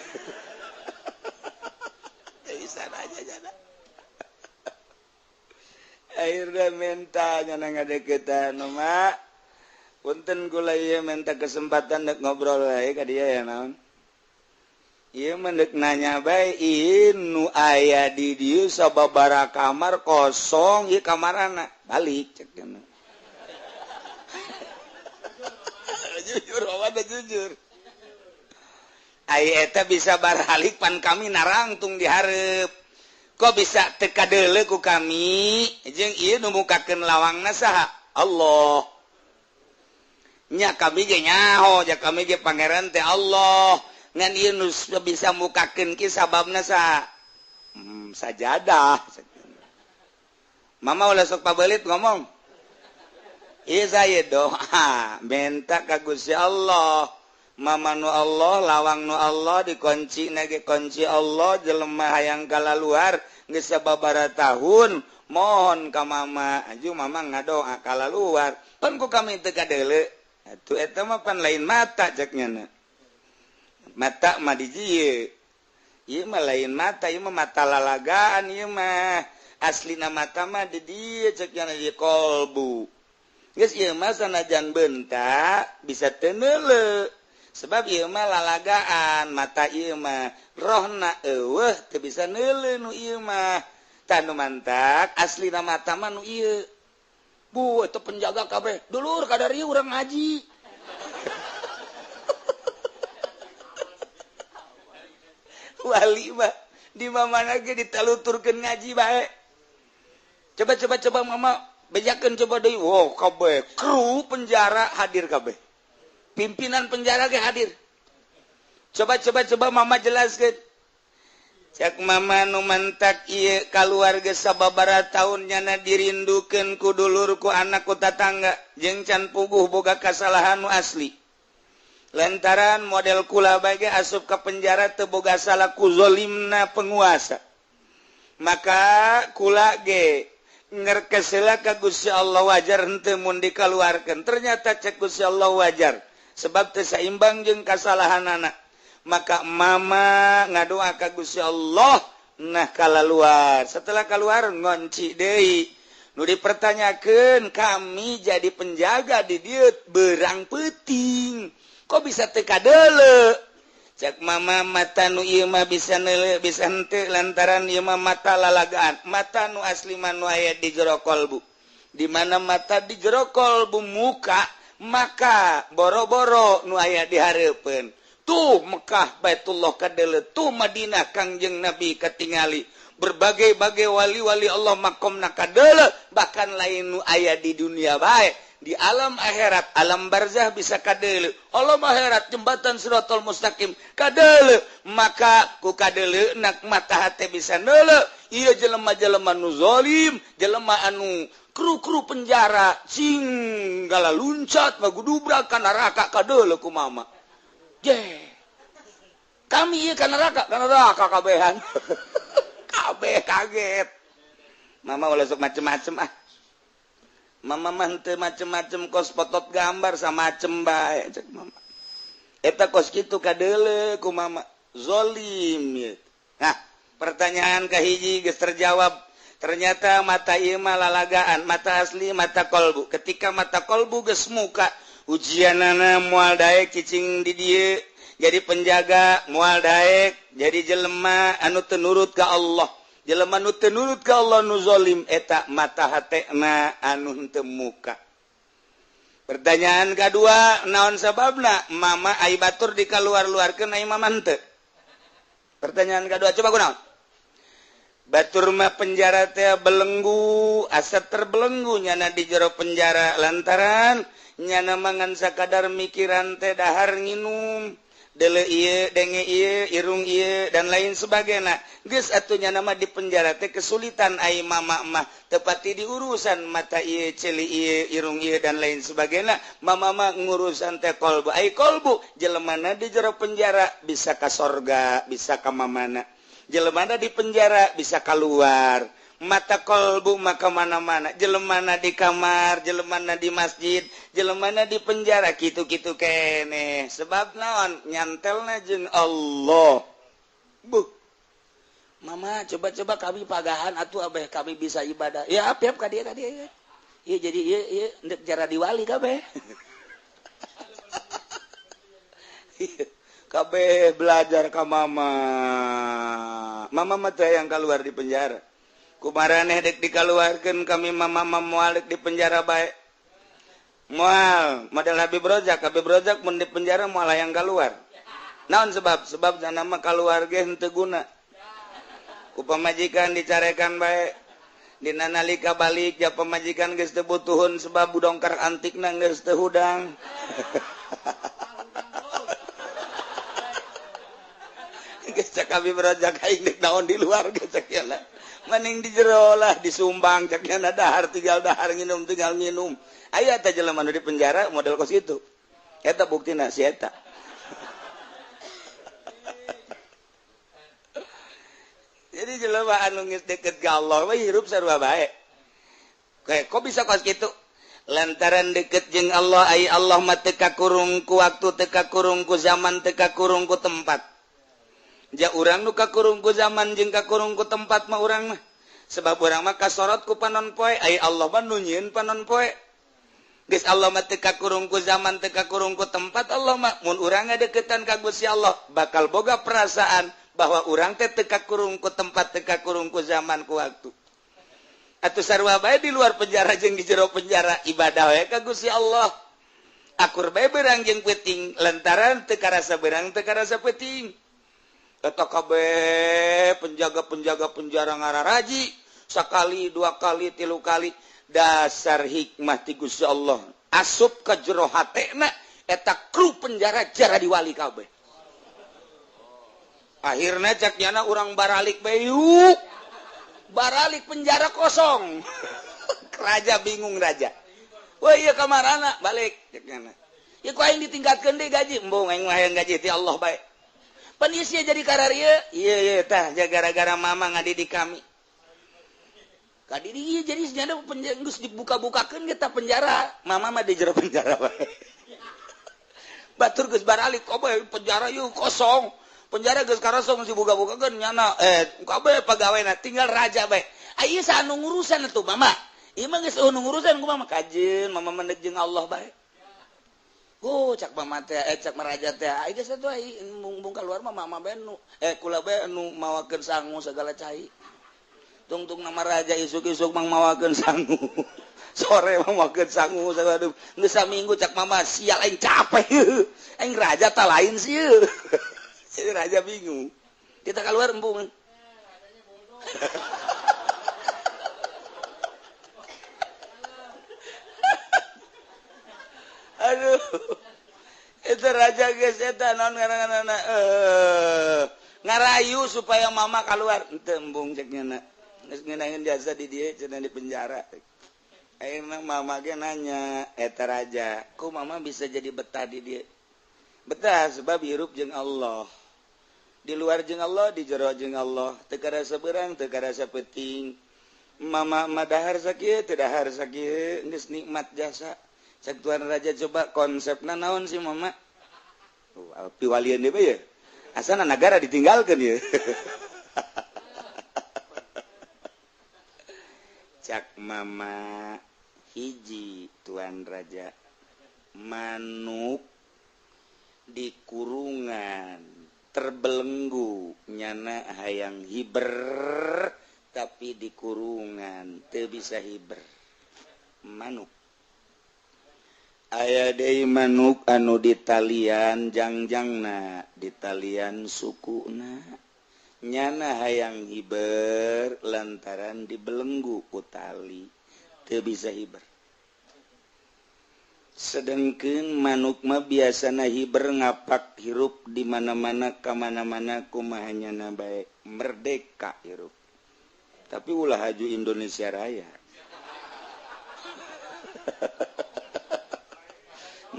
Bisa aja jana. Akhirnya minta nyana ngadeukeutan mak. Punten kula ieu minta kesempatan dek ngobrol wae ka dieu ya naon. Ieu mendek nanya bae nu aya di dieu sababaraha kamar kosong ieu kamarana balik cek kana jujur jujur Ayeta bisa barhalikpan kami narangtung diharep kok bisa teka deleku kami mukaken lawang nasaha Allahnya kami nyaho kami Pangeran teh Allah Yunus bisa mukaken ki sabab nasa sajadah Mama ulah sok pabelit ngomong saya doa minta kagus ya Allah Mama nu Allah lawang nu Allah dikunci nage kunci Allah jelemah hayang kala luar geus sababaraha tahun mohon ka mama aju mama ngadoa kala luar pan ku kami teu kadeuleu atuh eta mah pan lain mata ceknya mata mah di dieu ieu mah lain mata ieu mah mata lalagaan ieu mah aslina mata mah di dieu ceknya di kolbu geus ieu mah sanajan beuntak bisa teu neuleu sebab ieu mah lalagaan mata ieu mah rohna eueuh teu bisa neuleu nu ieu mah tanu mantak aslina mata mah nu ieu bu eta penjaga kabeh dulur kadari urang ngaji wali mah di mamana ge ditaluturkeun ngaji bae coba mama bejakeun coba deui wow kabeh kru penjara hadir kabeh pimpinan penjara ke hadir coba mama jelaskan cek mama nu mantak ieu kaluarga sababaraha taun nyana dirindukeun ku dulur ku anak ku tatangga jeung can puguh boga kasalahan nu asli lantaran model kula bage asup ka penjara teu boga salah ku zalimna penguasa maka kula ge ngerkesela ka Gusti Allah wajar henteu mun dikaluarkeun ternyata cek Gusti Allah wajar sebab terseimbang jeung kasalahan anak maka mama ngadoa ka Gusti Allah nah kala luar setelah keluar ngonci deui nu dipertanyakeun kami jadi penjaga di dieu berang peuting kok bisa teu kadeuleu cek mama mata nu ieu mah bisa neuleu bisa henteu lantaran ieu mah mata lalagaan mata nu asli mah nu aya di jero kolbu di mana mata di jero kolbu muka maka boro-boro nu aya dihareupeun tuh Mekah Baitullah kadeuleu tuh Madinah Kangjeng Nabi katingali berbagai-bagai wali-wali Allah makomna kadeuleu bahkan lain nu aya di dunia bae di alam akhirat alam barzah bisa kadeuleu alam akhirat jembatan Siratal Mustaqim kadeuleu maka ku kadeuleu nak mata hate bisa neuleu ieu jelema-jelema nu zalim jelema anu kru-kru penjara singgala luncat magudubrak ka neraka kadeuleu ku mama kami ieu ka neraka kabehan kabeh kaget mama ulah sok macem-macem mama mah teu macem-macem kos potot gambar sama macem bae cek mama eta kos kitu kadeuleu ku mama zalim nah pertanyaan kahiji geus terjawab ternyata mata ieu mah lalagaan mata asli mata kolbu ketika mata kolbu geus muka ujianana moal daek cicing di dieu jadi penjaga moal daek jadi jelema anu teu nurut ka Allah jelema nu teu nurut ka Allah nu zalim eta mata hatena anu henteu muka pertanyaan kadua naon sababna mama ai batur dikaluar-luarkeun ai mama henteu pertanyaan kadua coba kunaon batur mah penjara teh belenggu asa terbelenggu nyana di jero penjara lantaran nyana mangan sakadar mikiran teh dahar nginum deuleu ieu denge ieu irung ieu dan lain sebagainya geus atuh nyana mah di penjara teh kesulitan ai mama mah tepati di urusan mata ieu celi ieu irung ieu dan lain sebagainya mama mah ngurusan teh kolbu ai kolbu jelemana di jero penjara bisa ka sorga bisa ka mamana jelemana di penjara bisa keluar mata kolbu maka mana-mana jelemana di kamar jelemana di masjid jelemana di penjara kitu-kitu kene sebab naon nyantelna jeung Allah mama coba-coba kami pagahan atuh abeh kami bisa ibadah ya apiap ka dieu ya ieu jadi ieu ndek jara diwali kabeh kabeh belajar ka mama mah teh yang keluar di penjara kumaraneh dek dikaluarkeun kami mama moal dek di penjara bae moal model Habib Rojak mun di penjara moal yang keluar naon sebab nama keluarga henteu guna ku pamajikan dicarekan bae dina nalika balik ja pamajikan geus teu butuhun sebab budongkar antikna geus teu hudang geus cak abi berojak aing dek naon di luar geus cak nya mending di jero lah disumbang cak nya dahar tinggal dahar nginum tinggal nginum aya teh jelema nu di penjara model kos itu eta buktina si eta jadi jelema anu geus deket ka Allah mah hirup sarua bae kok bisa kos kitu lantaran deket jeung Allah ai Allah mah teu kakurung ku waktu teu kakurung ku zaman teu kakurung ku tempat ja urang nu kakurung ku zaman jeung kakurung ku tempat mah urang mah sebab urang mah kasorot ku panon poe ai Allah mah nu nyieun panon poe geus Allah mah teu kakurung ku zaman teu kakurung ku tempat Allah mah mun urang ngadeukeutan ka Gusti Allah bakal boga perasaan bahwa urang teh teu kakurung ku tempat teu kakurung ku zaman ku waktu atuh sarua bae di luar penjara jeung di jero penjara ibadah we ka Gusti Allah akur bae beurang jeung peuting lantaran teu karasa beurang teu karasa peuting eta kabeh penjaga-penjaga penjara ngararaji sakali dua kali tilu kali dasar hikmah ti Gusti Allah asup ka jero hatena eta kru penjara jara diwali kabeh akhirna cak nyana urang baralik bae yuk baralik penjara kosong raja bingung raja wah iya kamarana balik cak nyana ya ku aing ditingkatkeun deui gaji embung aing mah hayang gaji ti Allah bae pan ieu sia jadi kararieu ieu tah gara-gara mama ngadidik kami kadiri ieu jadi senyana geus dibuka-bukakeun kita penjara mama mah di jero penjara bae batur geus baralik kabeh penjara yeuh kosong penjara geus karosong si buka-bukakeun nyana kabeh pagawena tinggal raja bae ieu saanu ngurusan atuh mama ieu mah geus anu ngurusan ku mama kajeun mama mendeg jeung Allah bae cak mama teh cak maraja teh ai geus atuh ai mung keluar mah mama bae nu kula bae nu mawakeun sangu segala cai tungtung nama raja isuk-isuk mang mawakeun sangu sore mah mawakeun sangu segala geus saminggu cak mama sial aing capek aing raja tah lain sieun si raja bingung kita keluar embung aduh itu raja geus eta naon ngaranna ngarayu supaya mama keluar henteu embung cek nyana geus ngeunangeun jasa di dieu cenah di penjara ayeuna mama ge nanya eta raja ku mama bisa jadi betah di dieu betah sebab hirup jeung Allah di luar jeung Allah di jero jeung Allah teu karasa beurang teu karasa peuting mama mah dahar sakieu teu dahar sakieu geus nikmat jasa cek tuan raja coba konsepna naon sih mama piwalian dia ya asana negara ditinggalkan ya cak mama hiji tuan raja manuk di kurungan terbelenggu nyana hayang hiber tapi di kurungan teu bisa hiber manuk aya deui manuk anu di talian jangjangna di talian sukuna nyana hayang hiber lantaran dibelenggu ku tali teu bisa hiber sedengkeun manuk mah biasana hiber ngapak hirup di mana-mana ka mana-mana kumaha nyana bae merdeka hirup tapi ulah haju Indonesia Raya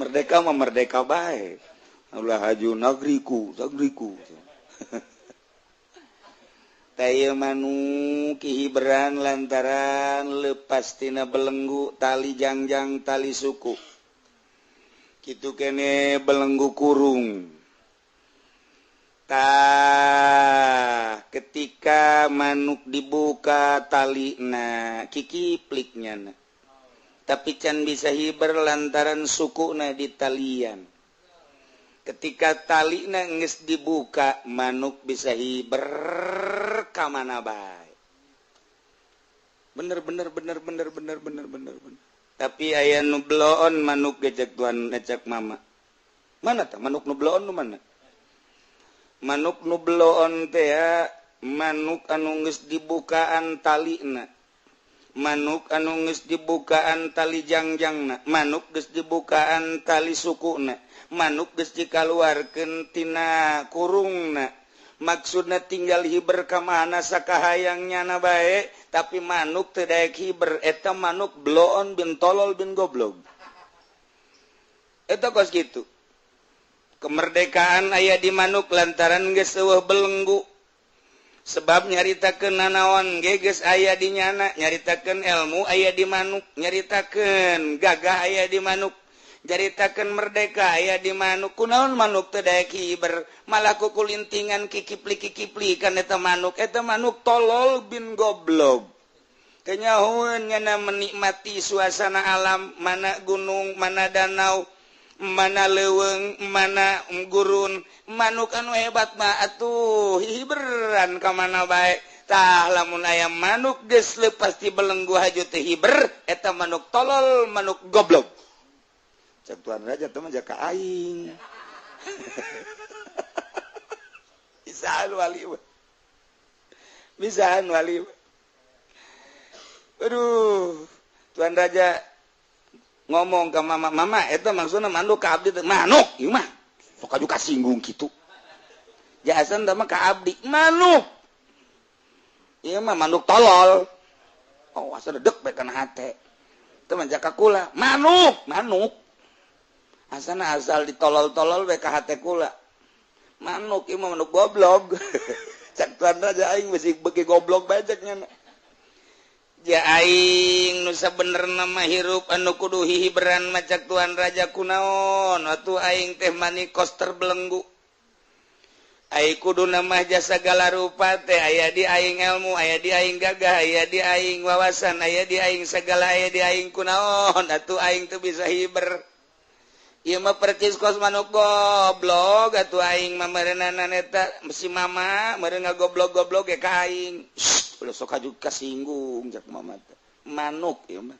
merdeka mah merdeka bae ulah haju negeriku taya manuk hiberan lantaran lepas tina belenggu tali jangjang tali suku kitu kene belenggu kurung tah ketika manuk dibuka talina kikipliknya tapi can bisa hiber lantaran sukuna di talian ketika talina geus dibuka manuk bisa hiber ka mana bae bener tapi aya nu bloon manuk gejek tuan ngecek mama mana tah manuk nu bloon nu mana manuk nubloon teh manuk anu geus dibukaan talina manuk anu geus dibukaan tali jangjangna manuk geus dibukaan tali sukuna manuk geus dikaluarkeun tina kurungna maksudna tinggal hiber ka mana sakahayangnya bae tapi manuk teu daek hiber eta manuk bloon bin tolol bin goblok eta kos kitu kemerdekaan aya di manuk lantaran geus eueuh belenggu sebab nyaritakeun nanaon ge geus aya di nyana nyaritakeun ilmu aya di manuk nyaritakeun gagah aya di manuk nyaritakeun merdeka aya di manuk kunaon manuk teu daek hiber malah kukulintingan kikipli kan eta manuk tolol bin goblok kenyahoeun nyana menikmati suasana alam mana gunung mana danau mana leuweung mana gurun manuk anu hebat mah atuh hiberan ka mana bae tah lamun aya manuk geus leupas ti belenggu haju teh hiber eta manuk tolol manuk goblok cak tuan raja teh mah jaka aing bisaan wali aduh tuan raja ngomong ke mama eta maksudna manuk ka abdi manuk ieu mah sok aju kasinggung kitu jasan teh mah ka abdi manuk ieu mah manuk tolol oh asa dedeg bae kana hate teh mah jaka kula manuk asana asal ditolol-tolol bae ka hate kula manuk ieu mah manuk goblok cak tuan raja aing bisi beuki goblok bae cak nya ya aing nu sabenerna mah hirup anu kudu hihiberan macak tuan raja kunaon atuh aing teh mani koster belenggu aing kudu mah jasa segala rupa teh aya di aing ilmu aya di aing gagah aya di aing wawasan aya di aing segala aya di aing kunaon atuh aing teu bisa hiber ieu mah percis kos manuk goblok atuh aing mah meureunana eta si mama meureun ngagoblok-goblok ge ka aing ulah sok aju kasinggung jak mama manuk ieu mah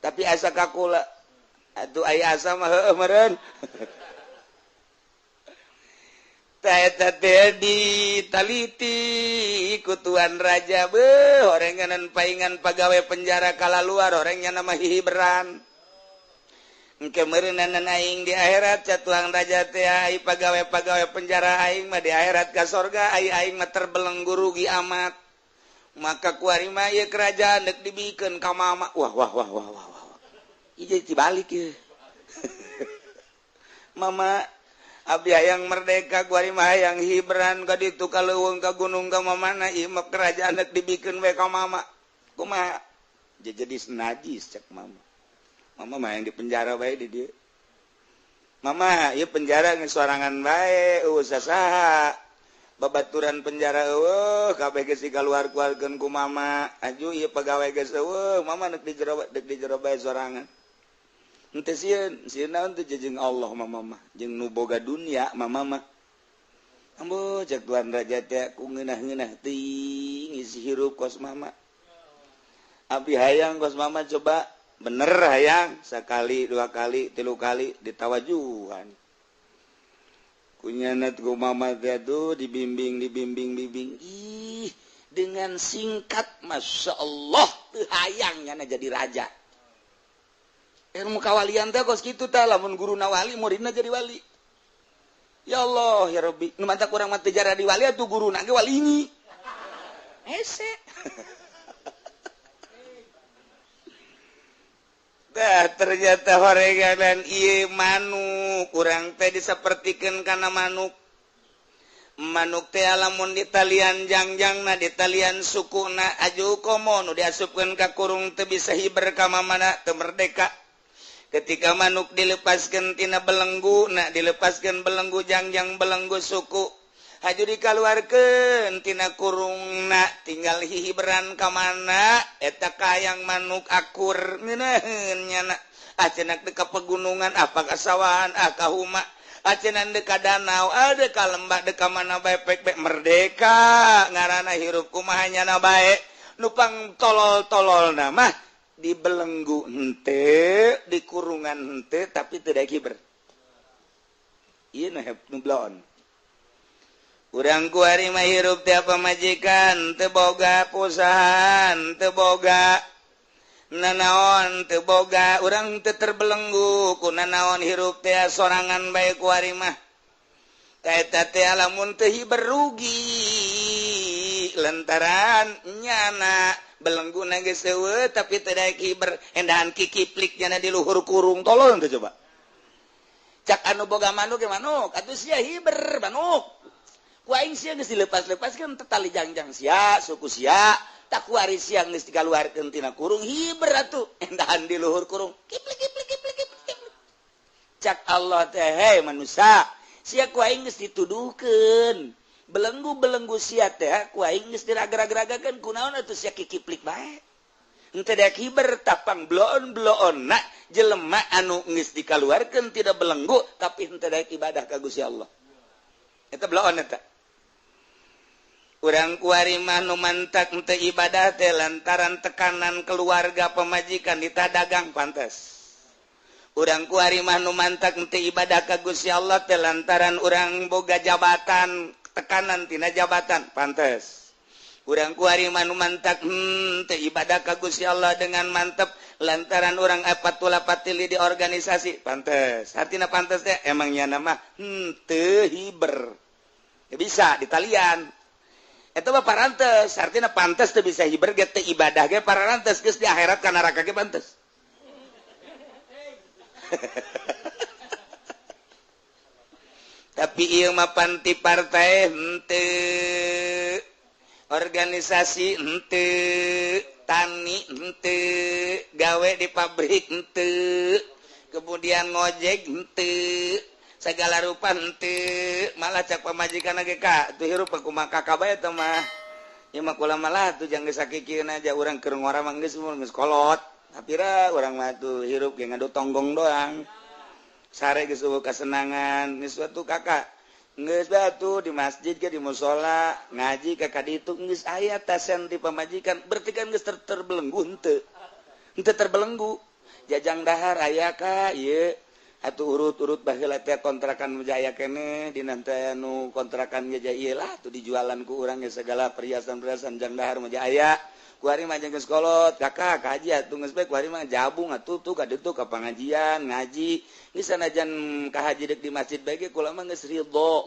tapi asa ka kula atuh aya asa mah heueuh meureun tah eta teh ditaliti ku tuan raja beuh horenganan paingan pagawe penjara kalaluar horengnya nama hihiberan engke meureunana aing di akhirat ca tuang raja teh ai pagawe-pagawe penjara aing mah di akhirat ka sorga aing mah terbelenggu rugi amat maka kuari mah ieu kerajaan deuk dibikeun ka mama wah ieu jadi tibalik ieu mama abdi hayang merdeka kuari mah hayang hiberan ka ditu ka leuweung ka gunung ka mamana ieu mah kerajaan deuk dibikeun we ka mama kumaha jadi najis cek mama mah yang di penjara bae di dieu mama ieu penjara geus sorangan bae usah saha babaturan penjara eueuh kabeh geus dikaluar-keluarkeun ku mama aju ieu pagawe geus eueuh mama deuk di jero bae sorangan henteu sieun naon teh jeung Allah mama mah jeung nu boga dunya mama mah ambo cek tuan raja teh ku ngeunah-ngeunah teuing ngisi hirup kos mama abdi hayang kos mama coba bener hayang sakali dua kali tilu kali ditawajuhan kunyanat ku mama teh tuh dibimbing ih dengan singkat masya Allah teu hayang nyana jadi raja ilmu kawalian teh kos kitu tah lamun guruna wali muridna jadi wali ya Allah ya Rabbi nu mantap urang mah teu jadi wali atuh guruna ge walini hese ternyata horenganan ieu manuk urang teh disapertikeun kana manuk teh lamun di talian jangjangna di talian sukuna aju komo nu diasupkeun ka kurung teu bisa hiber ka mamana teu merdeka ketika manuk dilepaskeun tina belenggu dilepaskeun belenggu jangjang belenggu suku aju dikaluarkeun tina kurungna tinggal hihiberan ka mana eta kayang manuk akur ngeunaheun nyana acenah teu ka pegunungan apa ka sawahan ka huma acenah teu ka danau ada ka lembah teu ka mana bae pek merdeka ngaranna hirup kumaha nyana bae nu pang tolol-tololna mah di belenggu henteu di kurungan henteu tapi teu daek hiber ieu nu bloon urang kuari mah hirup teh pamajikan teu boga pusahan teu boga nanaon teu boga urang teu terbelenggu ku nanaon hirup teh sorangan bae kuari mah kaeta teh lamun teu berugi lantaran nyana belengguna geus eueuh tapi teu daek hiber endahan kikiplik nyana di luhur kurung tolong teh coba cak anu boga manuk ge manuk atuh sia hiber manuk ku aing sia geus dilepas-lepaskeun teh tali jangjang sia suku sia tak kuari sia geus dikaluarkeun tina kurung hiber atuh endahan di luhur kurung kiplik kiplik kiplik kiplik cak Allah teh hei manusia sia ku aing geus dituduhkeun belenggu sia teh ku aing geus diraga-ragakeun kunaon atuh sia kikiplik bae henteu daek hiber tapang bloon-bloonna jelema anu geus dikaluarkeun tidak belenggu tapi henteu daek ibadah ka Gusti Allah eta bloon eta urang kuari mah nu mantak henteu ibadah teh lantaran tekanan keluarga pemajikan ditah dagang pantes urang kuari mah nu mantak henteu ibadah ka Gusti Allah teh lantaran urang boga jabatan tekanan tina jabatan pantes urang kuari mah nu mantak teu ibadah ka Gusti Allah dengan mantep lantaran urang apatula patili di organisasi pantes artina pantes teh emang nya mah teu hiber ya bisa di talian eta mah parantes artina pantes teu bisa hiber ge teu ibadah ge parantes geus di akhirat ka neraka ge pantes tapi ieu mah panti partai henteu organisasi henteu tani henteu gawe di pabrik henteu kemudian ngojek henteu segala rupa henteu malah cak pamajikan ge ka tuh hirup kumaha kakak bae teh mah ieu mah kula malah tuh jang geus sakikieun aja urang keur ngora mah geus kolot tapira urang mah tuh hirup ge ngadu tonggong doang sare geus eueuh kasenangan geus atuh kakak geus batu di masjid ge di mushola ngaji ka kaditu geus aya tasen di pamajikan berarti kan geus terbelenggu henteu terbelenggu jajang dahar aya ka ieu atuh urut-urut baheula teh kontrakan Jaya keneh dina teh anu kontrakan Jaya ieu lah tuh dijualan ku urang ge segala perhiasan-perhiasan jang dahar mah aya kuari mah geus kolot kakak kaji atuh geus bae kuari mah jabung atuh tuh ka ditu ka pangajian ngaji geus sanajan ka haji deuk di masjid bae ge kula mah geus ridho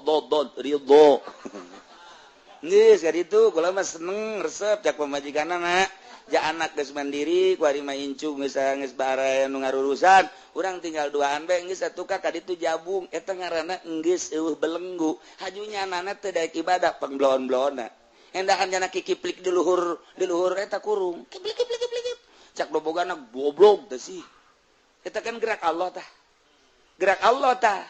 geus ka ditu kula mah seneng resep cak pamajikanna mah ja anak geus mandiri kuari mah incu geus bare nu ngarurusan urang tinggal duaan bae geus atuh ka ditu jabung eta ngaranna geus eueuh belenggu hajunya anana teu daek ibadah pangbloon-bloonna endahan jana kikiplik di luhur eta kurung kiplik cak dobogana goblok teh sih eta kan gerak Allah tah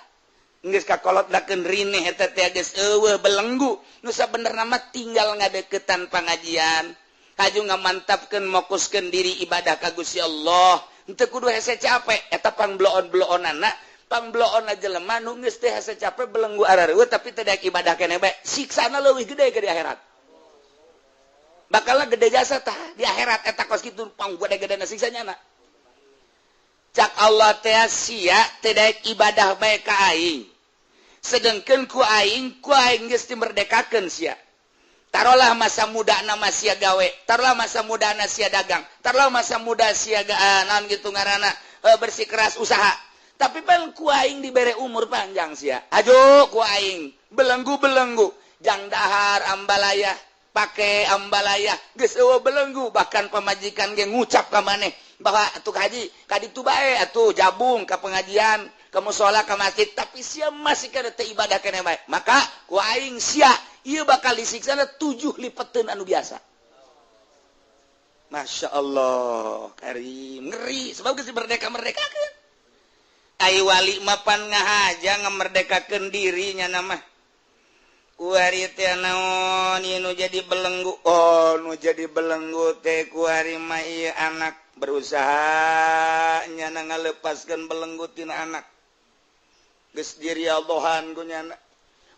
geus kakolotdakeun rineh eta teh geus eueuh belenggu nu sabenerna mah tinggal ngadeukeutan pangajian haju ngamantapkeun mokuskeun diri ibadah ka Gusti Allah henteu kudu hese capek eta pangbloon-bloonana pangbloonna jelema nu geus teh hese capek belenggu arareueuh tapi teu daek ibadah keneh bae siksana leuwih gede ke di akhirat bakalna gede jasa tah di akhirat eta kos kitu panggede-gedena siksanya na cak Allah teh sia teu daek ibadah bae ka aing sedengkeun ku aing geus dimerdekakeun sia taruhlah masa muda nama sia gawe taruhlah masa muda na sia dagang taruhlah masa muda sia naon gitu ngaranna bersikeras usaha tapi pan ku aing dibere umur panjang sia ajo ku aing belenggu jang dahar ambalaya pake ambalaya geus eueuh belenggu bahkan pamajikan ge ngucap ka maneh bahwa atuh haji ka ditu bae atuh jabung ka pengajian ka mushola ka masjid tapi sia masih kada teu ibadah keneh bae maka ku aing sia ieu bakal disiksana 7 lipeteun anu biasa Masya Allah karim ngeri sebab geus merdeka-merdekakeun ai wali mapan ngahaja ngamerdekakeun diri nya mah kuari teh naon ieu nu jadi belenggu nu jadi belenggu teh kuari mah ieu anak berusaha nya ngalepaskeun belenggu tina anak geus dirialdohan ku nya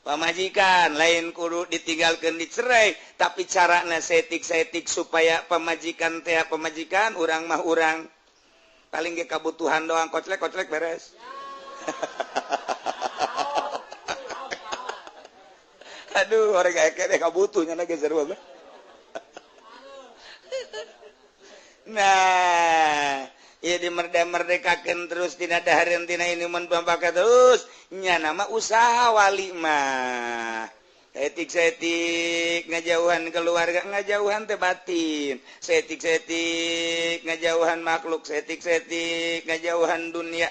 pamajikan lain kudu ditinggalkeun dicerai tapi carana setik supaya pamajikan urang mah urang paling ge kabutuhan doang koclek beres Aduh orang kayak butuhnya lagi seru. Nah ya di merdekakan terus tidak ada hariantina ini menpakai terus nya nama usaha wali mah etik-setik ngajauhan keluarga ngajauhan teh batin setik-setik ngajauhan makhluk setik-setik ngajauhan dunia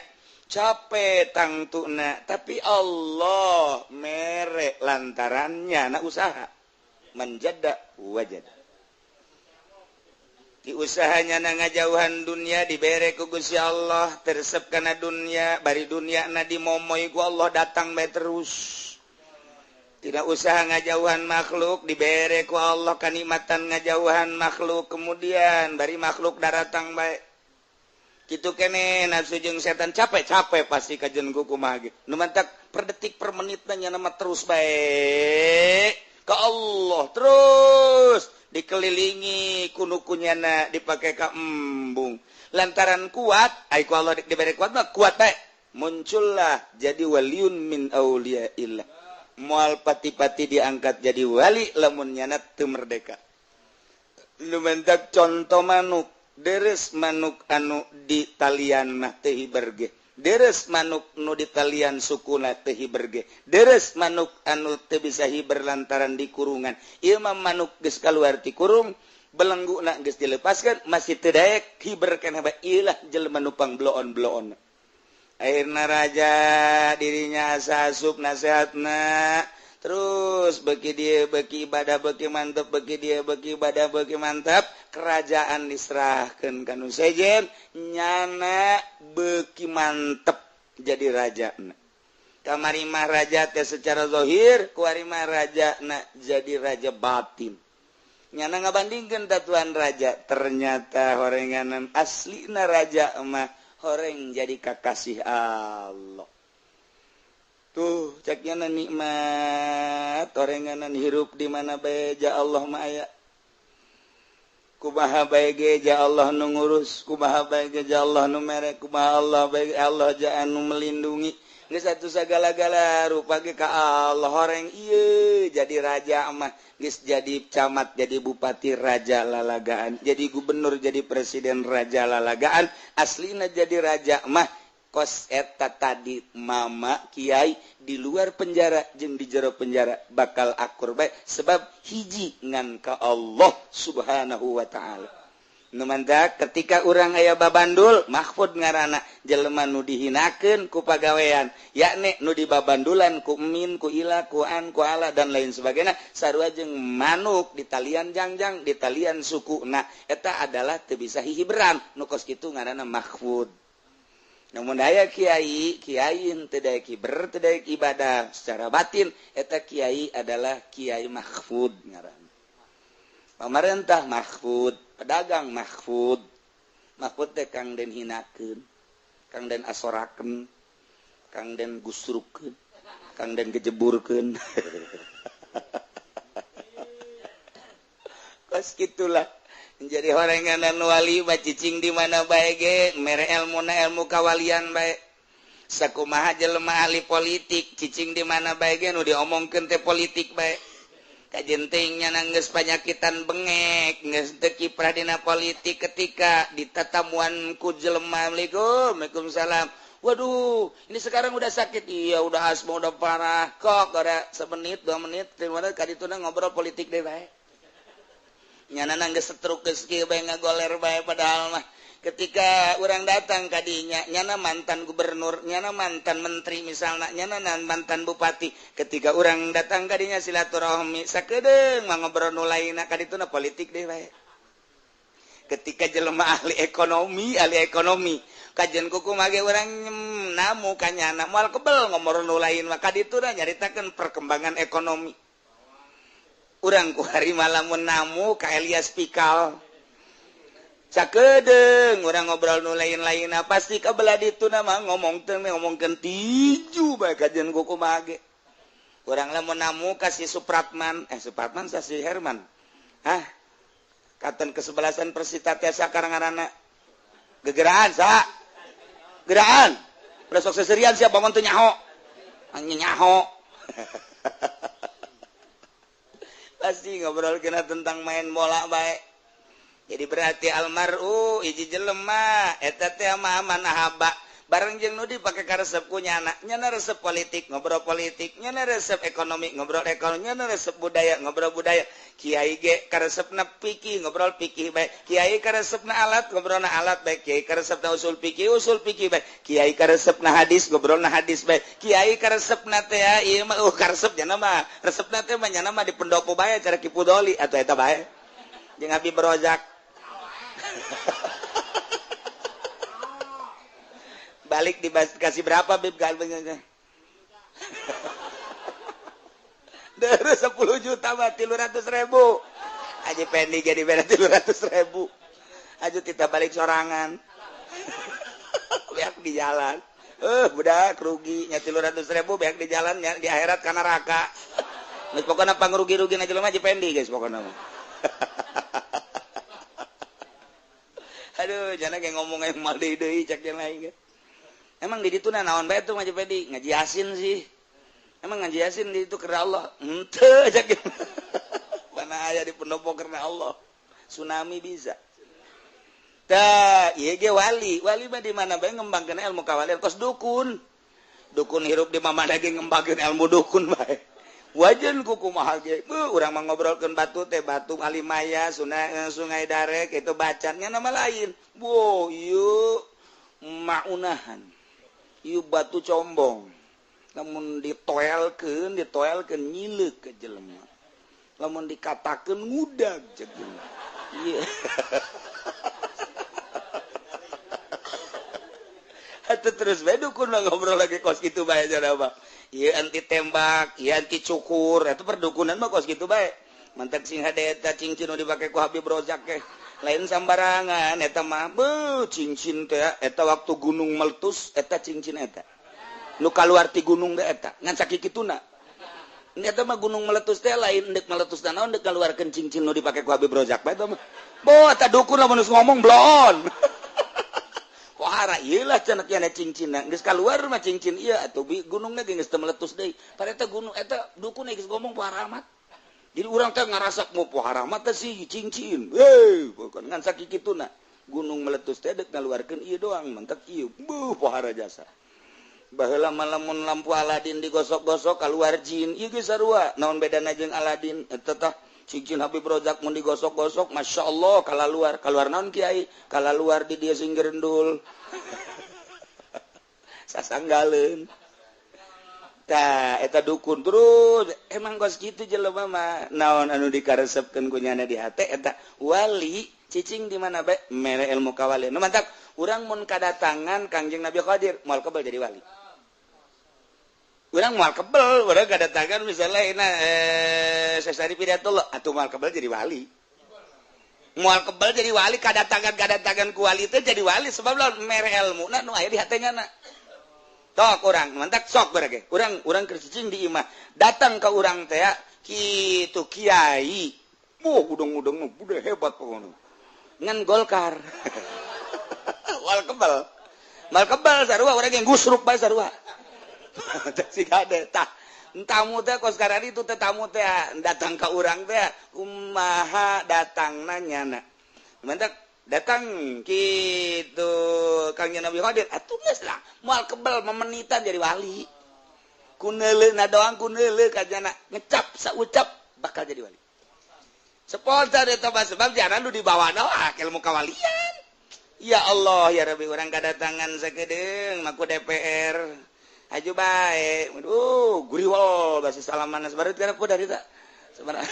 capek tangtuna tapi Allah merek lantarannya anak usaha menjada wajad di usahanya na ngajauhan dunia dibere ku Gusti Allah tersep kana dunia bari dunia na dimomoy ku Allah datang bae terus tidak usaha ngajauhan makhluk dibere ku Allah kanikmatan ngajauhan makhluk kemudian bari makhluk datang bae kitu kene nafsu jeung setan capek pasti kajen ku kumaha ge nu mantak per detik per menit nya nama terus bae ka Allah terus dikelilingi kunukunyana dipakai ka embung lantaran kuat ai ku Allah diberi kuat mah kuat bae muncullah jadi waliun min auliyaillah moal pati-pati diangkat jadi wali lamun nyana teu merdeka nu mentak contoh manuk deres manuk anu di talian mah teu hiberge deres manuk nu di talian sukuna teu hiberge deres manuk anu teu bisa hiber lantaran di kurungan ieu mah manuk geus kaluar ti kurung belengguna geus dilepaskeun masih teu daek hiber kana bae ieu lah jelema nu pangbloon-bloon akhirna raja dirinya asa asup nasehatna terus beki dia beki ibadah beki mantap beki dia beki ibadah beki mantap kerajaan diserahkeun ka nu sejen nyana beki mantep jadi raja kamari mah raja teh secara zahir kuari mah raja na jadi raja batin nyana ngabandingkeun tatuan raja ternyata horenganan aslina raja mah horeng jadi kakasih Allah tuh ceknya nikmat orenganan hirup di mana bae ja Allah mah aya kumaha bae ge ja Allah nu ngurus kumaha bae ge ja Allah nu mere kumaha Allah bae Allah ja anu melindungi geus atuh sagala-gala rupa ge ka Allah horeng ieu jadi raja mah geus jadi camat jadi bupati raja lalagaan jadi gubernur jadi presiden raja lalagaan aslina jadi raja mah kos eta tadi mama kiai di luar penjara jeung di jero penjara bakal akur bae sebab hiji ngan ka Allah subhanahu wa ta'ala nu mantak ketika urang aya babandul mahfud ngaranna jelema nu dihinakeun ku pagawean yakni nu dibabandulan ku min ku ila ku an ku ala dan lain sebagainya sarua jeung manuk di talian jangjang di talian sukuna eta adalah teu bisa hihiberan nu kos kitu ngaranna mahfud namun daya kiai teu daek hiber teu daek ibadah secara batin eta kiai adalah kiai mahfud ngaranna pamarentah mahfud pedagang mahfud teh kang den hinakeun kang den asorakeun kang den gusrukeun kang den gejeburkeun kos gitulah menjadi horenganan wali mah cicing di mana bae ge mere elmuna ilmu kawalian bae sakumaha jelema ahli politik cicing di mana bae ge nu diomongkeun teh politik bae kajenting nya geus panyakitan bengek geus teu kiprah dina politik ketika ditatamuan ku jelema Waalaikumsalam waduh ini sekarang udah sakit iya udah asma udah parah kok ada semenit 2 menit terus kadituna ngobrol politik deh bae nyana geus setruk geus kieu bae ngagoler bae padahal mah ketika orang datang kadinya nyana mantan gubernur nyana mantan menteri misalnya nyana mantan bupati ketika orang datang kadinya silaturahmi sakedeung mah ngobrol nu lainna kadituna politik deh bae ketika jelema ahli ekonomi kajian kuku mage urang namu kanyana moal kebel ngobrol nu lain mah kadituna nyaritakeun perkembangan ekonomi urang ku hari malamun namu ka Elias Pikal sakedeung urang ngobrol nu lain-lain pasti kabelah ditu mah ngomongkeun tiju bae kajian kuku mage urang lamun namu ka si Supratman sa si Herman katen kesebelasan Persita Tiasa karangarana gegeraan sa geraan udah sok seserian siap bangun teu nyaho nyaho pasti ngobrol kena tentang main bola baik. Jadi berarti almaru iji jelema eta teh mah manahaba bareng jeung nu dipake ka resep ku nyana resep politik ngobrol politik nyana resep ekonomi ngobrol ekonomi nyana resep budaya ngobrol budaya kiai ge ka resepna fikih ngobrol fikih bae kiai ka resepna alat ngobrolna alat bae kiai ka resepna usul fikih bae kiai ka resepna hadis ngobrolna hadis bae kiai ka resepna teh ieu mah ka resep nyana mah resepna teh mah nyana mah di pendopo bae cara Ki Pudoli atuh eta bae jeung Habib Rozak balik dikasih berapa Bib galbengnya dari 10 juta mah 300.000 aja pendi jadi beda 300.000 aja kita balik sorangan biak di jalan budak rugi nya 300.000 biak di jalan di akhirat kana neraka geus pokona pangrugi-rugi na jelema aja pendi guys pokona aduh jangan kayak ngomong yang mal deui cek yang lain kan emang di ditu naon bae tuh ngaji pedi ngaji yasin sih emang ngaji yasin di itu karena Allah henteu cek mana aya di pendopo karena Allah tsunami bisa tah ieu ge wali mah di mana bae ngembangkeun ilmu kawalian kos dukun hirup di mamana ge ngembangkeun ilmu dukun bae wajan kuku mahal ge urang mah ngobrolkeun batu teh batu alimaya sungai darek itu bacannya nama lain wo ieu maunahan ieu batu combong lamun ditoelkeun nyileuk ke jelema lamun dikatakeun ngudag ceuk ieu atuh terus bae dukun mah ngobrol lagi kos kitu bae cenah mah ieu anti tembak ieu anti cukur eta perdukunan mah kos kitu bae mantek sing hade eta cincin nu dipake ku Habib Rozak teh lain sambarangan eta mah cincin teh eta waktu gunung meletus eta cincin eta nu kaluar ti gunung teh eta ngan sakikituna eta mah gunung meletus teh lain deuk meletus naon deuk kaluarkeun cincin nu dipake ku Habib Rozak bae eta mah eta dukun lamun ngomong blon pohara ieu lah cenah kiana cincin geus kaluar mah cincin ieu atuh gunungna ge geus teu meletus deui pada eta gunung eta dukun geus ngomong pohara amat. Jadi orang teh ngarasa mau pohara mah teh si cincin. Bukan ngan sakikituna. Gunung meletus teh deuk ngaluarkeun ieu doang, mentek ieu. Pohara jasa. Baheula malamun lampu Aladin digosok-gosok keluar jin. Ieu ge sarua. Naon bedana jeung Aladin? Eta tah cincin Habib Rozak mun digosok-gosok, masyaallah kalaluar. Kaluar naon kiai? Kalaluar di dieu sing gerendul. Sasanggaleun. Tah eta dukun terus emang kos kitu jelema mah naon anu dikaresepkeun ku nyana di hate eta wali cicing di mana bae mere ilmu kawalian nu mantap urang mun kadatangan Kangjeng Nabi Qadir moal kebal jadi wali urang moal kebal urang kadatangan misalnya sesari pidatullah atuh moal kebal jadi wali moal kebal jadi wali kadatangan ku wali teh jadi wali sebab lawan mere ilmuna nu aya di hate nyana tok urang mantak sok berage urang kercicing di imah datang ke urang teh kitu kiai udang-udang udah hebat pokoknya ngan Golkar mal kebal sarua urang yang gusruk bae sarua si gade tah tamu teh kos karari itu teh tamu teh datang ke urang teh kumaha datangna nyana mantak datang gitu Kangjeng Nabi Qadir atuh geus lah moal kebal memenitan jadi wali kuneuleuh doang kuneuleuh kajana ngecap saucap bakal jadi wali spontan eta mah sebab jaran nu dibawana ilmu kawalian ya Allah ya Rabbi urang kadatangan sakedeung maku DPR aju bae guriwol basa salaman sabarut kana ku dari ta sabar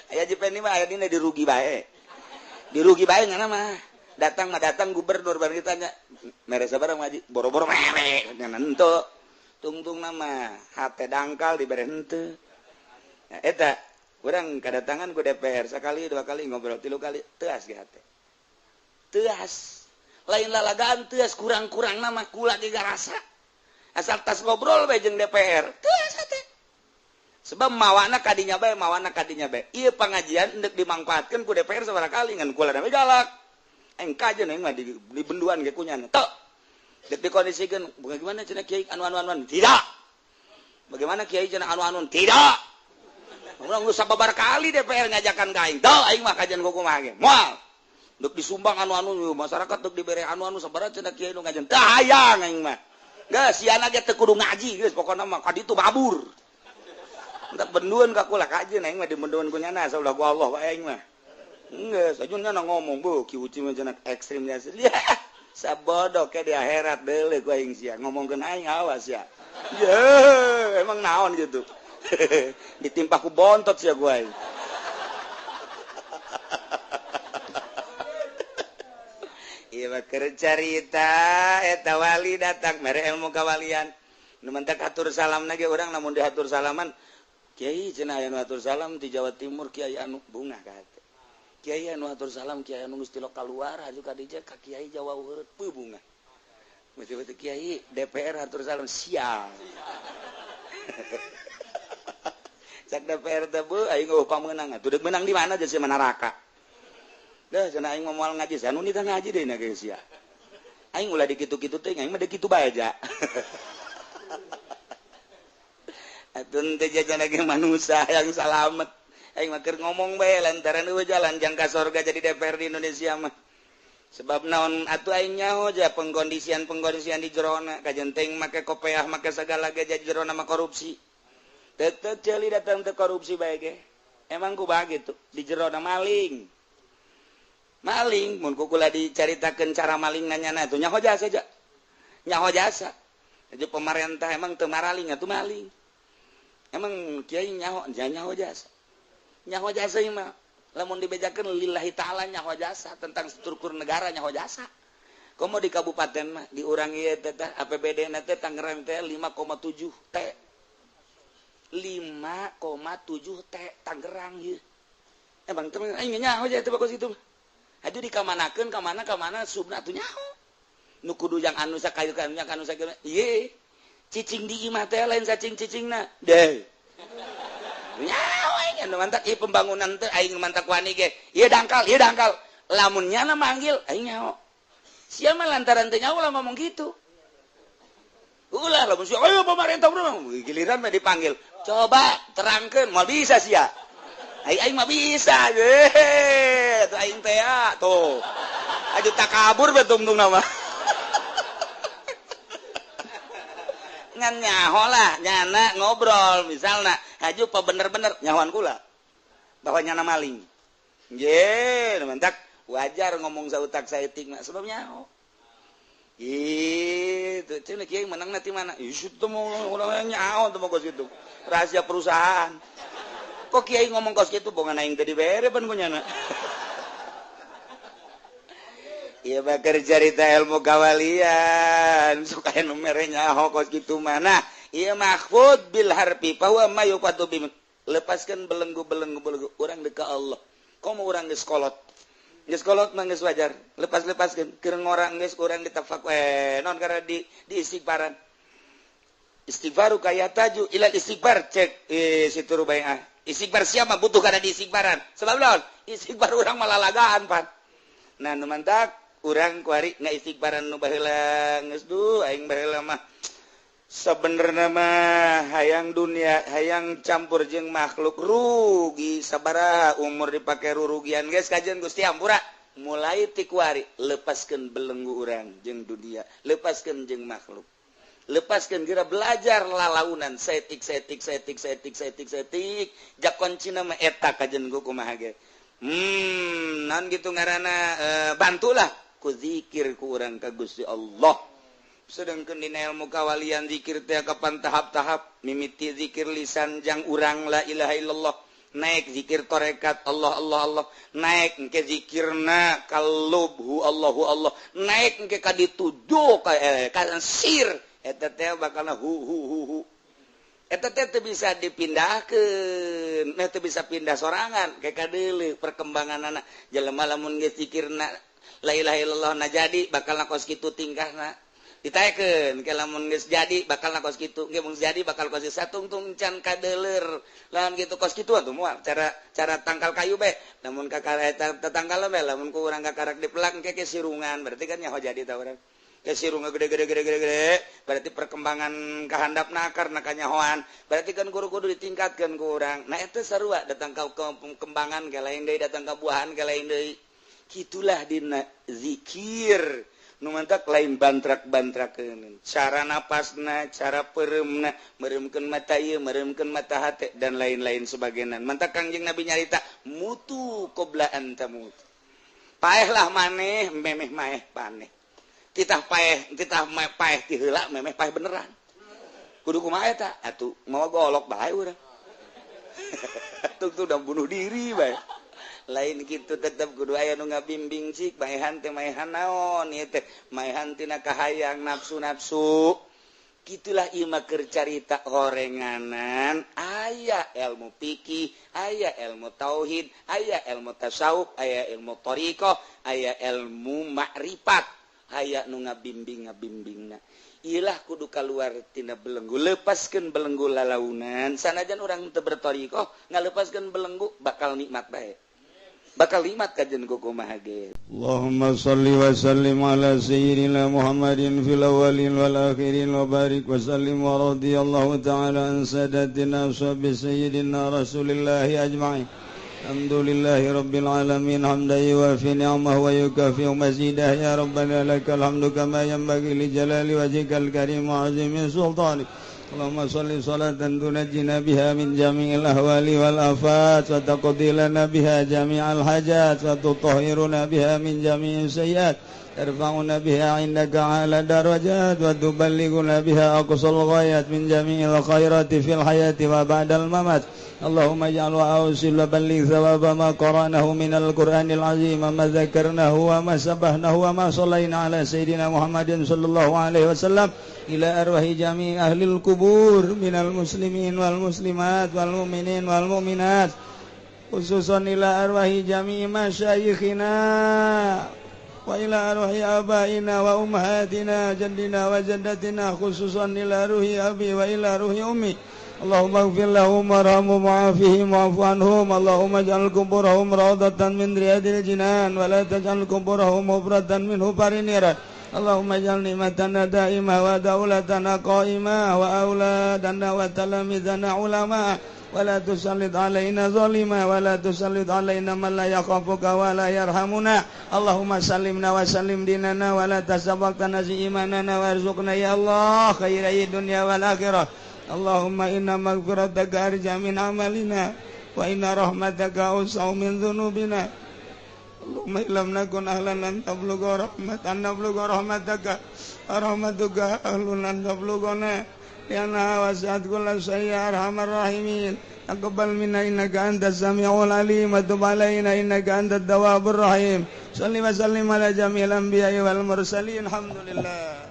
aya jipen mah aya dina dirugi bae ngana mah datang gubernur bareng ditanya mere sabarang maji boro-boro mere ngana henteu tungtung nama hate dangkal dibere henteu eta urang kadatangan ku DPR sekali dua kali ngobrol 3 kali teuas ge hate teuas lain lalagaan teuas kurang-kurang nama kula ge garasa asal tas ngobrol bae jeung DPR teuas hate sebab mawana kadinya bae ieu pangajian hendak dimangpaatkeun ku DPR sabaraha kali ngan kula na galak engkajeun aing mah di benduan ge kunyana tok dek dikondisikeun bagaimana cenah kiai anu tidak bagaimana kiai cenah anu tidak Urang geus sababar kali DPR ngajakan ka aing. Tah aing mah kajian kumaha ge. Moal. Duk disumbang anu-anu masyarakat duk dibere anu-anu sabaraha cenah kieu nu ngajian. Tah hayang aing mah. Geus siana ge teu kudu ngaji geus pokona mah ka ditu babur. Entak bendueun ka kula kajeun aing mah dibendueun ku nyana saulah ku Allah wae aing mah. Geus ajunna ngomong beuh ki uci mah cenah ekstrim nya. Sabodoh ke di akhirat deuleu ku aing sia ngomongkeun aing awas ya. Ya, emang naon gitu. Ditimpa ku bontot sia ku aing. Ieu keur carita eta wali datang mere ilmu kawalian. Nu mentek atur salamna ge urang lamun diatur salaman Kiai cenah aya nu atur salam di Jawa Timur Kiai anu bunga kate. Kiai anu atur salam Kiai anu geus ti lokal luar aju ka dieu ka Kiai Jawa Heureut bunga. Betul-betul Kiai DPR atur salam sial. Cak DPR teh beuh aing pamenang atuh deuk menang di mana jeung mana neraka. Dah cenah aing moal ngaji sanu nita ngaji deui na geus sia. Aing ulah dikitu-kitu teh aing mah deuk kitu bae aja. Atun teh jajan lagi manusia yang salamet. Aing mah keur ngomong bae lantaran eueuh jalan jang ka sorga jadi DPR di Indonesia mah. Sebab naon atuh aing nyaho aja pengkondisian di jerona kajenteng make kopiah make sagala ge jadi jerona mah korupsi. Tetep ceuli datang teu korupsi bae ge. Emang kumaha kitu di jerona maling. Maling mun kukula dicaritakeun cara maling nanyana atuh nyaho jasa aja. Nyaho jasa. Jadi pemerintah emang teu maraling atuh maling. Emang kiai nyaho jasa. Nyaho jasa ieu mah lamun dibejakeun lillahi taala nyaho jasa tentang struktur negara nyaho jasa. Komo di kabupaten mah di urang ieu teh APBD-na teh Tangerang teh 5,7 T. 5,7 T Tangerang ieu. Emang teh aing nyaho aja teh bakos kitu mah. Aju dikamanakeun ka mana subna atuh nyaho. Nu kudu yang anu sakayu kan yang anu sakieu. Ieu cicing di imah teh lain cacing-cicingna. Deh. Nyaho aing anu mantak ieu pembangunan teh aing mantak wani ge. Ieu dangkal. Lamun nyana manggil aing nyaho. Sia mah lantaran teh nyaho lah ngomong gitu. Ulah lamun sia ayo pemerintah urang giliran mah dipanggil. Coba terangkeun moal bisa sia. Aing mah bisa ge. Tuh aing teh tuh. Aju takabur betung-tung nama. Ngan nyaho lah nyana ngobrol misalna aju pa bener-bener nyahoan kula bahwa nyana maling ye mentak wajar ngomong sautak saeutik mah sebab nyaho itu cenah kieu menang nanti mana isu teh mau urang nyaho teh kos kitu rahasia perusahaan kok kiai ngomong kos kitu bongan aing teh dibere pan ku nyana. Iya bakar cerita ilmu kawalian suka nu mere nyaho kos kitu mana iya mahfud bil harfi bahwa mayufatu bim lepaskan belenggu urang deuk ka Allah komo urang geus kolot mah geus wajar lepaskeun keur ngorang geus urang ditafak non karena di istighfaran istighfaru kayataju ila istighfar cek situ rubaiah istighfar siapa butuh kana di istighfaran sebab naon istighfar urang malalagaan pan nah nu mantak urang kuari ngaistighfaran nu baheula geus aing baheula mah sabenerna mah hayang dunia hayang campur jeung makhluk rugi sabaraha umur dipake rurugian geus kajian Gusti Ampura mulai ti kuari lepaskeun belenggu urang jeung dunia lepaskeun jeung makhluk lepaskeun geura belajar lalaunan setik jak kuncina mah eta kajian ku kumaha ge naon gitu ngaranna bantulah ku zikir ku urang ka Gusti Allah. Sedangkeun dina ilmu kawalian zikir teh kapan tahap-tahap mimiti zikir lisan jang urang la ilaha illallah naik zikir tarekat Allah naik engke zikirna kalubhu Allah naik engke ka dituju ka sir eta teh bakalna hu eta teh teu bisa dipindahkeun teu bisa pindah sorangan kayak kadeuleu perkembanganna jelema lamun geus zikirna la ilaha illallah na jadi bakal kos kitu tingkahna ditaekeun ke lamun geus jadi bakal kos kitu ge mun jadi bakal kos satungtung can kadeuler lamun kitu kos kitu atuh moal cara tangkal kayu be lamun ka eta tetangkal be lamun ku urang kakarak dipelak engke ke sirungan berarti kan nyaho jadi ta urang sirung gede berarti perkembangan kehandapna karena kanyahoan berarti kan guru-guru ditingkatkan kurang nah itu sarua datang ke kembangan ke lain deui datang ke buahan ke lain deui kitulah dina zikir nu mantak lain bantrak-bantrakeun cara napasna cara pereumna meremkeun mata ieu meremkeun mata hate dan lain-lain sebagainan mantak Kangjeng Nabi nyarita mutu qoblaan tamut paehlah maneh memeh maeh paneh titah paeh ti heula memeh paeh beneran kudu kumaha eta atuh mau golok bae urang atuh udah bunuh diri bae lain kitu tetep kudu aya nu ngabimbing cik maehan teh maehan naon ieu teh maehan tina kahayang nafsu-nafsu kitulah ieu mah keur carita horenganan aya ilmu fikih aya ilmu tauhid aya ilmu tasawuf aya ilmu thariqah aya ilmu ma'rifat aya nu ngabimbing-ngabimbingna ilah kudu kaluar tina belenggu lepaskeun belenggu lalaunan sanajan urang teu berthariqah ngalepaskeun belenggu bakal nikmat bae bakal nikmat kajen kumaha ge Allahumma shalli wa sallim ala sayyidina Muhammadin fil awwalin wal akhirin wa barik wa sallim wa radhiyallahu ta'ala an sadatina ashabi sayyidina Rasulillah ajma'in Alhamdulillahi rabbil alamin hamdan yuwafi ni'amahu wa yukafi mazidah ya rabbana lakal hamdu kama yanbaghi li jalali wajhikal karim wa 'azimi sultanik Allahumma shalli salatan tunajjina biha min jami'il ahwali wal afat wa taqdi lana biha jami'al hajat wa tutahhiruna biha min jami'is sayyiat tarfa'una biha 'indaka 'ala darajat wa tuballighuna biha aqsal ghayat min jami'il khairati fil hayati wa ba'dal mamat Allahumma ij'al wa awsil wa balligh thawaba ma qara'nahu minal Qur'anil 'azim wa ma dzakarnahu wa ma sabahnahu wa ma shallaina 'ala sayyidina Muhammadin sallallahu alaihi wasallam ila arwahi jami' ahlil kubur minal muslimin wal muslimat wal mu'minin wal mu'minat khususan ila arwahi jami' masyayikhina wa ila arwahi abaina wa ummahatina jaddina wa jaddatina khususan ila ruhi abi wa ila ruhi ummi Allahumma ighfir lahum warhamhum wa'afihim wa'fu anhum Allahumma ij'al quburahum rawdatan min riyadil jinan wa la taj'al quburahum mufratan min hufarin niran Allahumma ij'al ni'matana da'imah wa daulatana qa'imah wa auladana wa talamidana ulama wa la tusallit alaina zalima wa la tusallit alaina man la yakhafuka wa la yarhamuna Allahumma sallimna wa sallim dinana wa la tasabaqtana zi imanana warzuqna ya Allah khairai dunya wal akhirah Allahumma inna maghfirataka arja min amalina wa inna rahmataka awsa'u min dhunubina Allahumma illam nakun ahlan an tablugha rahmataka rahmatuka ahlun an tablughana ya na wasi'at kulla shay'in arhamar rahimin taqabbal minna innaka antas sami'ul alim wa tub alaina innaka antat tawwabur rahim salli wa sallim ala jami'il anbiya'i wal mursalin alhamdulillah